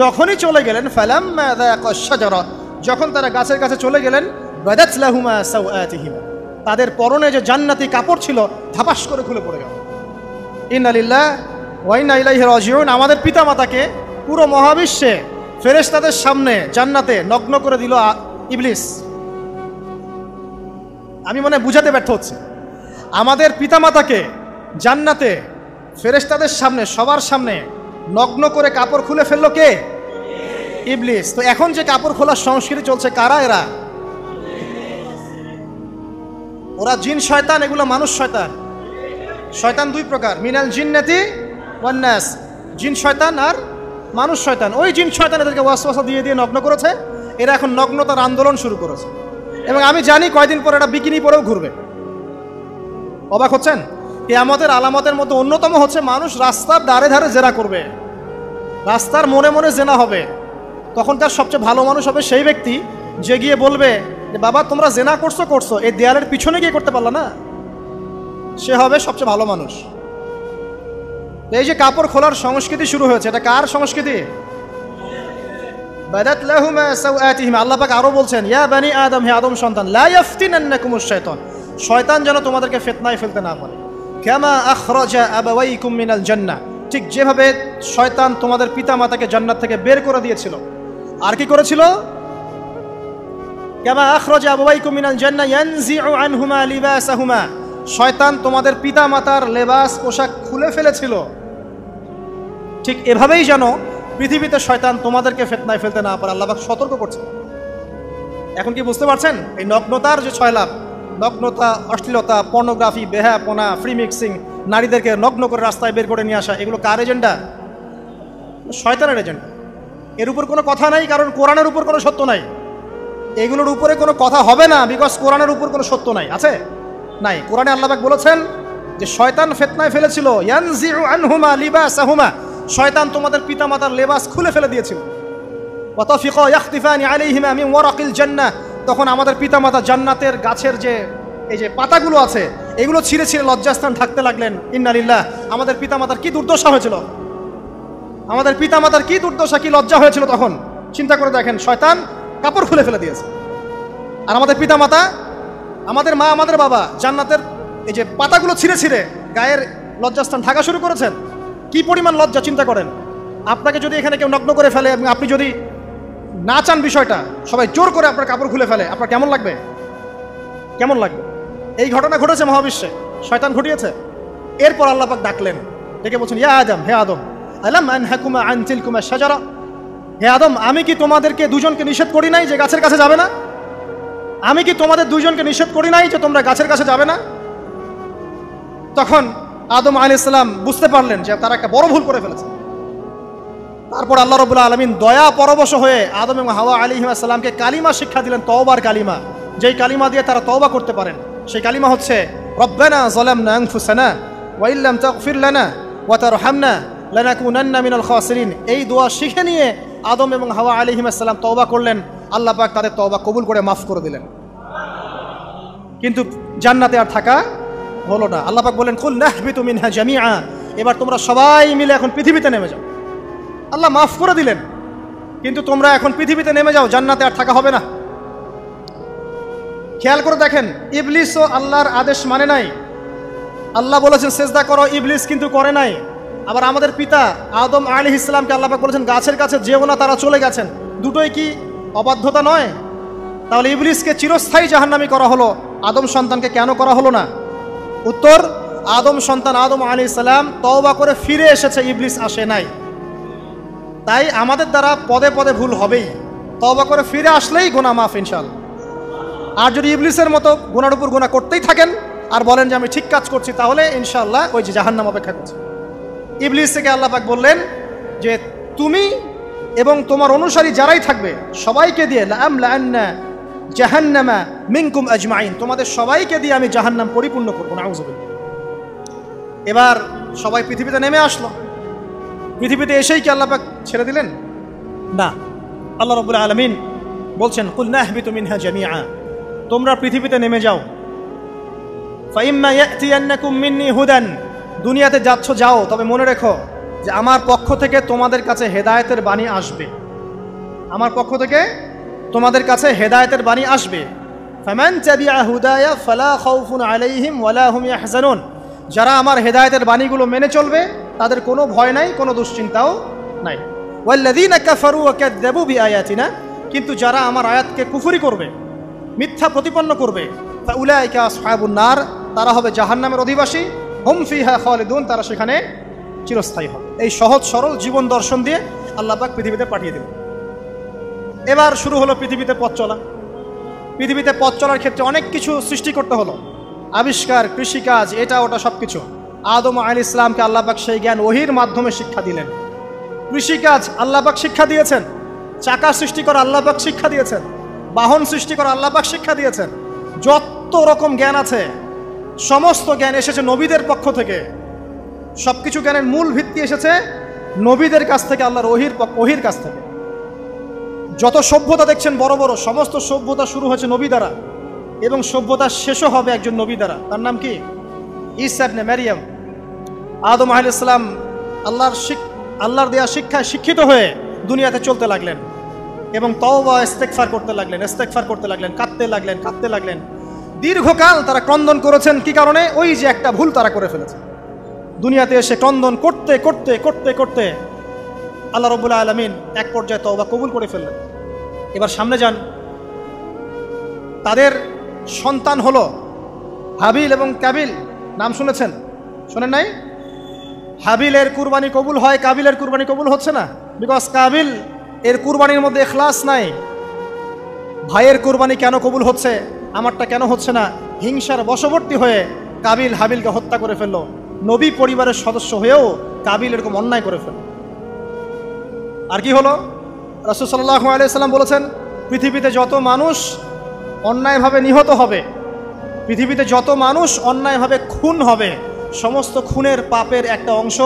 যখনই চলে গেলেন, ফালাম্মা যাকা শাজারা, যখন তারা গাছের কাছে চলে গেলেন, বাদাত লাহুমা সাওআতিহিমা, তাদের পরনে যে জান্নাতি কাপড় ছিল ধাপাস করে খুলে পড়ে গেল। ইন্না লিল্লাহি ওয়া ইন্না ইলাইহি রাজিউন। আমাদের পিতামাতাকে পুরো মহাবিশ্বে ফেরেশতাদের সামনে জান্নাতে নগ্ন করে দিল ইবলিস। আমি মনে বুঝাতে ব্যর্থ হচ্ছি। আমাদের পিতামাতাকে জান্নাতে ফেরেশতাদের সামনে, সবার সামনে নগ্ন করে কাপড় খুলে ফেললো কে? ইবলিস। তো এখন যে কাপড় খোলার সংস্কৃতি চলছে, কারা এরা? ওরা জিন শয়তান, এগুলো মানুষ শয়তান। শয়তান দুই প্রকার, মিনাল জিন্নাতি ওয়ান নাস, জিন শয়তান আর মানুষ শয়তান। ওই জিন শয়তান এদেরকে ওয়াসওয়াসা দিয়ে দিয়ে নগ্ন করেছে। এরা এখন নগ্নতার আন্দোলন শুরু করেছে, এবং আমি জানি কয়দিন পর এটা বিকিনি পরেও ঘুরবে। অবাক হচ্ছেন? কিয়ামতের আলামতের মধ্যে অন্যতম হচ্ছে মানুষ রাস্তার ধারে ধারে জেনা করবে, রাস্তার মনে মনে জেনা হবে। তখনকার সবচেয়ে ভালো মানুষ হবে সেই ব্যক্তি যে গিয়ে বলবে যে বাবা তোমরা জেনা করছো, এই দেয়ালের পিছনে গিয়ে করতে পারলা না, সে হবে সবচেয়ে ভালো মানুষ। এই যে কাপড় খোলার সংস্কৃতি শুরু হয়েছে, এটা কার সংস্কৃতি? বাদাত লাহুমা সাওআতিহিমা। আল্লাহ পাক আরো বলছেন, ইয়া বানি আদম, হে আদম সন্তান, লা ইয়াফতিনান্নাকুমুশ শাইতান, শয়তান যেন তোমাদেরকে ফিতনায় ফেলতে না পারে। কামা আখরাজা আবাওয়াইকুম মিনাল জান্নাহ, ঠিক যেভাবে শয়তান তোমাদের পিতামাতাকে জান্নাত থেকে বের করে দিয়েছিল। আর কি করেছিল? কামা আখরাজা আবাওয়াইকুম মিনাল জান্নাহ ইয়ানজিউ আনহুমা লিবাসাহুমা, শয়তান তোমাদের পিতামাতার লেবাস পোশাক খুলে ফেলেছিল। ঠিক এভাবেই যেন পৃথিবীতে শয়তান তোমাদেরকে ফিতনায় ফেলতে না পারে, আল্লাহ পাক সতর্ক করছে। এখন কি বুঝতে পারছেন? এই নগ্নতার যে 6 লাভ, নগ্নতা, অশ্লীলতা, পর্নোগ্রাফি, বেহায়াপনা, ফ্রি মিক্সিং, নারীদেরকে নগ্ন করে রাস্তায় বের করে নিয়ে আসা, এগুলো কার এজেন্ডা? শয়তানের এজেন্ডা। এর উপর কোনো কথা নাই, কারণ কোরআনের উপর কোনো সত্য নাই। এগুলোর উপরে কোনো কথা হবে না, বিকজ কোরআনের উপর কোনো সত্য নাই, আছে নাই? কোরআনে আল্লাহ পাক বলেছেন যে শয়তান ফিতনায় ফেলেছিল, ইয়ানজিউ আনহুমা লিবাসাহুমা, শয়তান তোমাদের পিতামাতার লেবাস খুলে ফেলে দিয়েছিল। ওয়া তাফিকা ইয়াখতিফানি আলাইহিমা মিন ওয়ারাকিল জান্নাহ, তখন আমাদের পিতামাতা জান্নাতের গাছের যে এই যে পাতাগুলো আছে এগুলো ছিঁড়ে ছিঁড়ে লজ্জাস্থান ঢাকতে লাগলেন। ইন্না লিল্লাহ, আমাদের পিতামাতার কি দুর্দশা হয়েছিল, আমাদের পিতামাতার কি দুর্দশা, কি লজ্জা হয়েছিল তখন। চিন্তা করে দেখেন, শয়তান কাপড় খুলে ফেলে দিয়েছে, আর আমাদের পিতামাতা, আমাদের মা, আমাদের বাবা জান্নাতের এই যে পাতাগুলো ছিঁড়ে ছিঁড়ে গায়ের লজ্জাস্থান ঢাকা শুরু করেছেন। কি পরিমাণ লজ্জা চিন্তা করেন। আপনাকে যদি এখানে কেউ নগ্ন করে ফেলে এবং আপনি যদি না চান বিষয়টা, সবাই জোর করে আপনার কাপড় খুলে ফেলে, আপনার কেমন লাগবে? কেমন লাগবে? এই ঘটনা ঘটেছে মহাবিশ্বে, শয়তান ঘটিয়েছে। এরপর আল্লাহ পাক ডাকলেন, ডেকে বলছেন, ইয়া আদম, হে আদম, আলাম আনহাকুমা আন তিলকুমা শাজারা, হে আদম, আমি কি তোমাদেরকে দুজনকে নিষেধ করি নাই যে গাছের কাছে যাবে না? আমি কি তোমাদের দুজনকে নিষেধ করি নাই যে তোমরা গাছের কাছে যাবে না? তখন আদম আলাইহিস সালাম বুঝতে পারলেন যে তারা একটা বড় ভুল করে ফেলেছে। তারপর আল্লাহ রাব্বুল আলামিন দয়া পরবশ হয়ে আদম এবং হাওয়া আলাইহিস সালামকে কালিমা শিক্ষা দিলেন, তওবার কালিমা, যেই কালিমা দিয়ে তারা তওবা করতে পারেন। সেই কালিমা হচ্ছে রব্বানা যালামনা আনফুসানা ওয়া ইল্লাম তাগফির লানা ওয়া তারহামনা লানাকুনান্না মিনাল খাসিরিন। এই দোয়া শিখে নিয়ে আদম এবং হাওয়া আলাইহিস সালাম তওবা করলেন। আল্লাহ পাক তাদের তওবা কবুল করে মাফ করে দিলেন। কিন্তু জান্নাতে আর থাকা হলো না। আল্লাহ পাক বলেন, কুল নাহবিতু মিনহা জামিআ, এবার তোমরা সবাই মিলে এখন পৃথিবীতে নেমে যাও। আল্লাহ মাফ করে দিলেন, কিন্তু তোমরা এখন পৃথিবীতে নেমে যাও, জান্নাতে আর থাকা হবে না। খেয়াল করে দেখেন, ইবলিসও আল্লাহর আদেশ মানে নাই। আল্লাহ বলেছেন সেজদা করো, ইবলিস কিন্তু করে নাই। আবার আমাদের পিতা আদম আলাইহিস সালামকে আল্লাহ পাক বলেছেন গাছের কাছে যেও না, তারা চলে গেছেন। দুটোই কি অবাধ্যতা নয়? তাহলে ইবলিসকে চিরস্থায়ী জাহান্নামী করা হলো, আদম সন্তানকে কেন করা হলো না? উত্তর, আদম সন্তান আদম আলাইহিস সালাম তওবা করে ফিরে এসেছে, ইবলিস আসে নাই। তাই আমাদের দ্বারা পদে পদে ভুল হবেই, তওবা করে ফিরে আসলেই গুনাহ মাফ ইনশাআল্লাহ। আর যদি ইবলিসের মতো গুনার উপর গুনাহ করতেই থাকেন আর বলেন যে আমি ঠিক কাজ করছি, তাহলে ইনশাআল্লাহ ওই যে জাহান্নাম অপেক্ষা করছে। ইবলিস থেকে আল্লাহ পাক বললেন যে তুমি এবং তোমার অনুসারী যারাই থাকবে সবাইকে দিয়ে লাআমলাআন্না জাহান্নামা মিনকুম আজমাইন, তোমাদের সবাইকে দিয়ে আমি জাহান্নাম পরিপূর্ণ করব। নাউযুবিল্লাহ। এবার সবাই পৃথিবীতে নেমে আসলো। পৃথিবীতে এসেই কি আল্লাহ পাক ছেড়ে দিলেন? না। আল্লাহ রাব্বুল আলামিন বলছেন, কুল নাহবিতু মিনহা জামিআ, তোমরা পৃথিবীতে নেমে যাও। ফাইম্মা ইয়াতিয়ান্নাকুম মিন্নি হুদান, দুনিয়াতে যাচ্ছ যাও, তবে মনে রেখো যে আমার পক্ষ থেকে তোমাদের কাছে হেদায়েতের বাণী আসবে। আমার পক্ষ থেকে তোমাদের কাছে হেদায়েতের বাণী আসবে। ফামান তাবিআ হুদায়া ফালা খাউফুন আলাইহিম ওয়ালা হুম ইয়াহজানুন, যারা আমার হেদায়েতের বাণীগুলো মেনে চলবে তাদের কোনো ভয় নাই, কোনো দুশ্চিন্তাও নাই। ওয়াল্লাযীনা কাফারু ওয়া কাযযাবু বিআয়াতিনা, কিন্তু যারা আমার আয়াতকে কুফরি করবে, মিথ্যা প্রতিপন্ন করবে, ফাউলাইকা আসহাবুন নার, তারা হবে জাহান্নামের অধিবাসী। হুম ফিহা খালিদুন, তারা সেখানে চিরস্থায়ী হবে। এই সহজ সরল জীবন দর্শন দিয়ে আল্লাহ পাক পৃথিবীতে পাঠিয়ে দেবেন। এবার শুরু হলো পৃথিবীতে পথ চলা। পৃথিবীতে পথ চলার ক্ষেত্রে অনেক কিছু সৃষ্টি করতে হলো, আবিষ্কার, কৃষিকাজ, এটা ওটা সব কিছু। আদম আলাইহিস সালামকে আল্লাহ পাক সেই জ্ঞান ওহীর মাধ্যমে শিক্ষা দিলেন। কৃষিকাজ আল্লাহ পাক শিক্ষা দিয়েছেন, চাকা সৃষ্টি করা আল্লাহ পাক শিক্ষা দিয়েছেন, বাহন সৃষ্টি করা আল্লাহ পাক শিক্ষা দিয়েছেন। যত রকম জ্ঞান আছে সমস্ত জ্ঞান এসেছে নবীদের পক্ষ থেকে। সবকিছু জ্ঞানের মূল ভিত্তি এসেছে নবীদের কাছ থেকে, আল্লাহর ওহীর কাছ থেকে। যত সভ্যতা দেখছেন বড় বড়, সমস্ত সভ্যতা শুরু হয়েছে নবী দ্বারা, এবং সভ্যতা শেষও হবে একজন নবী দ্বারা। তার নাম কি? ঈসা ইবনে মারইয়াম। আদম আলাইহিস সালাম আল্লাহর দেয়া শিক্ষায় শিক্ষিত হয়ে দুনিয়াতে চলতে লাগলেন এবং তওবা ইস্তেগফার করতে লাগলেন, কাঁদতে লাগলেন। দীর্ঘকাল তারা ক্রন্দন করেছেন। কি কারণে? ওই যে একটা ভুল তারা করে ফেলেছে। দুনিয়াতে এসে ক্রন্দন করতে করতে করতে করতে আল্লাহ রাব্বুল আলামিন এক পর্যায়ে তওবা কবুল করে ফেললেন। এবার সামনে যান, তাদের সন্তান হলো হাবিল এবং কাবিল। নাম শুনেছেন? শোনেন নাই? হাবিলের কুরবানি কবুল হয়, কাবিলের কুরবানি কবুল হচ্ছে না। বিকজ কাবিল এর কুরবানির মধ্যে ইখলাস নাই। ভাইয়ের কুরবানি কেন কবুল হচ্ছে, আমারটা কেন হচ্ছে না? হিংসার বশবর্তী হয়ে কাবিল হাবিলকে হত্যা করে ফেলল। নবী পরিবারের সদস্য হয়েও কাবিল এরকম অন্যায় করে ফেলল। আর কি হলো? রাসূল সাল্লাল্লাহু আলাইহি সাল্লাম বলেছেন, পৃথিবীতে যত মানুষ অন্যায়ভাবে নিহত হবে, পৃথিবীতে যত মানুষ অন্যায়ভাবে খুন হবে, সমস্ত খুনের পাপের একটা অংশ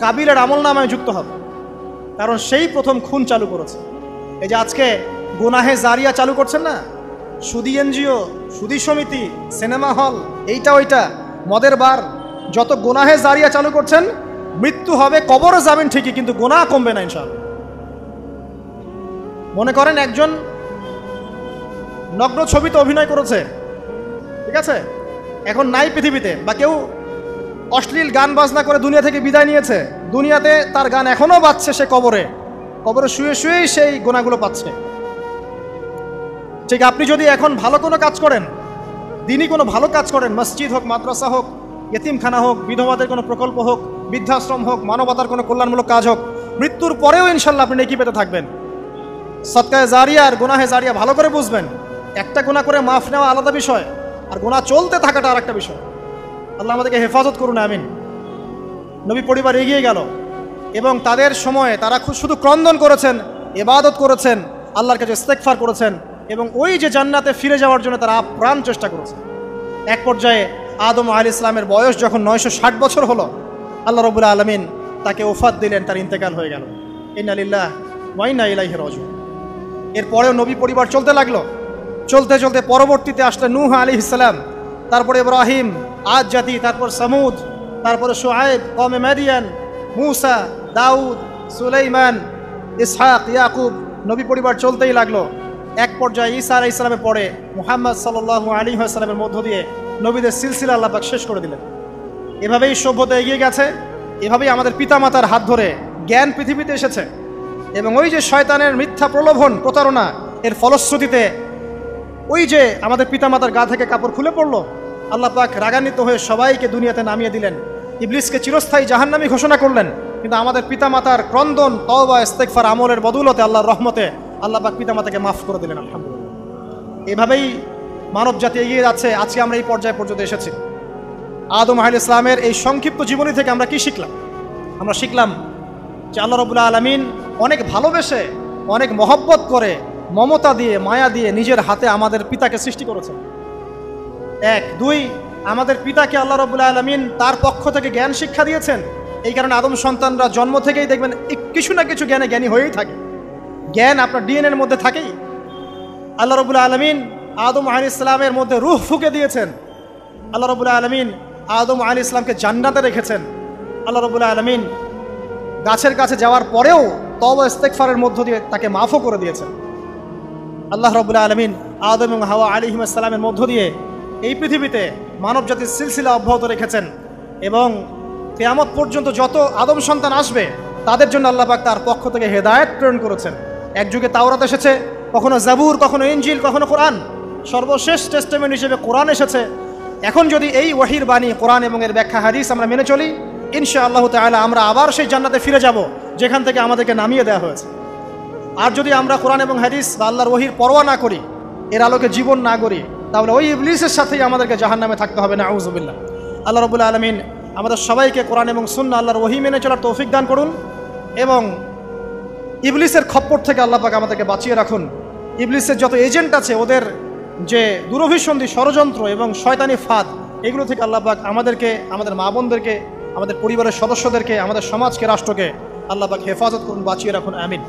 কাবিলের আমলনামায় যুক্ত হবে, কারণ সেই প্রথম খুন চালু করেছে। এই যে আজকে গুনাহে জারিয়া চালু করছেন না, সুদী এনজিও, সুদী সমিতি, সিনেমা হল, এইটা ওইটা, মদের বার, যত গুনাহে জারিয়া চালু করছেন, মৃত্যু হবে, কবরে যাবেন ঠিকই, কিন্তু গুনাহ কমবে না ইনশাআল্লাহ। মনে করেন একজন নগ্ন ছবিতে অভিনয় করেছে, ঠিক আছে, এখন নাই পৃথিবীতে, বা কেউ অশ্লীল গান বাজনা করে দুনিয়া থেকে বিদায় নিয়েছে, দুনিয়াতে তার গান এখনো বাজছে, সে কবরে শুয়ে শুয়েই সেই গুনাহগুলো পাচ্ছে। ঠিক আপনি যদি এখন ভালো কোনো কাজ করেন, দিনই কোনো ভালো কাজ করেন, মসজিদ হোক, মাদ্রাসা হোক, ইয়েতিমখানা হোক, বিধবাদের কোনো প্রকল্প হোক, বৃদ্ধাশ্রম হোক, মানবতার কোনো কল্যাণমূলক কাজ হোক, মৃত্যুর পরেও ইনশাল্লাহ আপনি নেকি পেতে থাকবেন। সদকায়ে জারিয়া আর গুনাহে জারিয়া ভালো করে বুঝবেন। একটা গুনাহ করে মাফ নেওয়া আলাদা বিষয়, আর গুনাহ চলতে থাকাটা আর একটা বিষয়। আল্লাহ আমাদেরকে হেফাজত করুন, আমিন। নবী পরিবার এগিয়ে গেল এবং তাদের সময়ে তারা শুধু ক্রন্দন করেছেন, ইবাদত করেছেন, আল্লাহর কাছে ইস্তেগফার করেছেন, এবং ওই যে জান্নাতে ফিরে যাওয়ার জন্য তারা আপ্রাণ চেষ্টা করেছে। এক পর্যায়ে আদম আলাইহিস সালামের বয়স যখন 960 বছর হলো, আল্লাহ রাব্বুল আলামিন তাকে ওফাত দিলেন, তার ইন্তেকাল হয়ে গেল। ইন্না লিল্লাহি ওয়া ইন্না ইলাইহি রাজিউন। এরপরেও নবী পরিবার চলতে লাগলো, চলতে চলতে পরবর্তীতে আসলে নূহ আলাইহিস সালাম, তারপরে ইব্রাহিম, আদ জাতি, তারপর সামুদ, তারপরে শুআয়ব, কওমে মাদিয়ান, মূসা, দাউদ, সুলাইমান, ইসহাক, ইয়াকুব, নবী পরিবার চলতেই লাগলো। এক পর্যায়ে ঈসা আলাইহিস সালামের পরে মুহাম্মদ সাল্লাল্লাহু আলাইহি ওয়াসাল্লামের মধ্য দিয়ে নবীদের সিলসিলা আল্লাহ পাক শেষ করে দিলেন। এভাবেই সভ্যতা এগিয়ে গেছে, এভাবেই আমাদের পিতামাতার হাত ধরে জ্ঞান পৃথিবীতে এসেছে, এবং ওই যে শয়তানের মিথ্যা প্রলোভন, প্রতারণা, এর ফলশ্রুতিতে ওই যে আমাদের পিতামাতার গা থেকে কাপড় খুলে পড়লো, আল্লাহ পাক রাগান্বিত হয়ে সবাইকে দুনিয়াতে নামিয়ে দিলেন, ইবলিসকে চিরস্থায়ী জাহান্নামী ঘোষণা করলেন। কিন্তু আমাদের পিতামাতার ক্রন্দন, তওবা, ইস্তেগফার, আমলের বদৌলতে, আল্লাহর রহমতে আল্লাহ পাক পিতামাতাকে মাফ করে দিলেন, আলহামদুলিল্লাহ। এভাবেই মানব জাতি এগিয়ে যাচ্ছে। আজকে আমরা এই পর্যায়ে পর্যন্ত এসেছি। আদম আলাইহিস সালামের এই সংক্ষিপ্ত জীবনী থেকে আমরা কি শিখলাম? আমরা শিখলাম যে আল্লাহ রাব্বুল আলামিন অনেক ভালোবেসে, অনেক মহব্বত করে, মমতা দিয়ে, মায়া দিয়ে নিজের হাতে আমাদের পিতাকে সৃষ্টি করেছেন। এক, দুই, আমাদের পিতাকে আল্লাহ রাব্বুল আলামিন তার পক্ষ থেকে জ্ঞান শিক্ষা দিয়েছেন। এই কারণে আদম সন্তানরা জন্ম থেকেই দেখবেন কিছু না কিছু জ্ঞানে জ্ঞানী হয়েই থাকে। জ্ঞান আপনার ডিএনএর মধ্যে থাকেই। আল্লাহ রাব্বুল আলামিন আদম আলাইহিস সালামের মধ্যে রূহ ফুঁকে দিয়েছেন। আল্লাহ রাব্বুল আলামিন আদম আলাইহিস সালামকে জান্নাতে রেখেছেন। আল্লাহ রাব্বুল আলামিন গাছের কাছে যাওয়ার পরেও তওবা ইস্তেগফারের মধ্য দিয়ে তাকে মাফও করে দিয়েছেন। আল্লাহ রাব্বুল আলামিন আদম এবং হাওয়া আলাইহিস সালামের মধ্য দিয়ে এই পৃথিবীতে মানব জাতির সিলসিলা অব্যাহত রেখেছেন, এবং কিয়ামত পর্যন্ত যত আদম সন্তান আসবে তাদের জন্য আল্লাহ পাক তার পক্ষ থেকে হেদায়েত প্রেরণ করেছেন। এক যুগে তাওরাত এসেছে, কখনো জাবুর, কখনো ইনজিল, কখনো কোরআন, সর্বশেষ টেস্টামেন্ট হিসেবে কোরআন এসেছে। এখন যদি এই ওয়াহির বাণী, কোরআন এবং এর ব্যাখ্যা হাদিস আমরা মেনে চলি, ইনশাআল্লাহ তাআলা আমরা আবার সেই জান্নাতে ফিরে যাব যেখান থেকে আমাদেরকে নামিয়ে দেওয়া হয়েছে। আর যদি আমরা কোরআন এবং হাদিস বা আল্লাহর ওয়াহির পরোয়া না করি, এর আলোকে জীবন না করি, তাহলে ওই ইবলিসের সাথেই আমাদেরকে জাহান্নামে থাকতে হবে, নাউযুবিল্লাহ। আল্লাহ রাব্বুল আলামিন আমাদের সবাইকে কোরআন এবং সুন্নাহ, আল্লাহর ওয়াহি মেনে চলার তৌফিক দান করুন, এবং ইবলিসের খপ্পর থেকে আল্লাহ পাক আমাদেরকে বাঁচিয়ে রাখুন। ইবলিসের যত এজেন্ট আছে, ওদের যে দুরভিসন্ধি, ষড়যন্ত্র এবং শয়তানি ফাঁদ, এগুলো থেকে আল্লাহ পাক আমাদেরকে, আমাদের মা বোনদেরকে, আমাদের পরিবারের সদস্যদেরকে, আমাদের সমাজকে, রাষ্ট্রকে আল্লাহ পাক হেফাজত করুন, বাঁচিয়ে রাখুন, আমিন।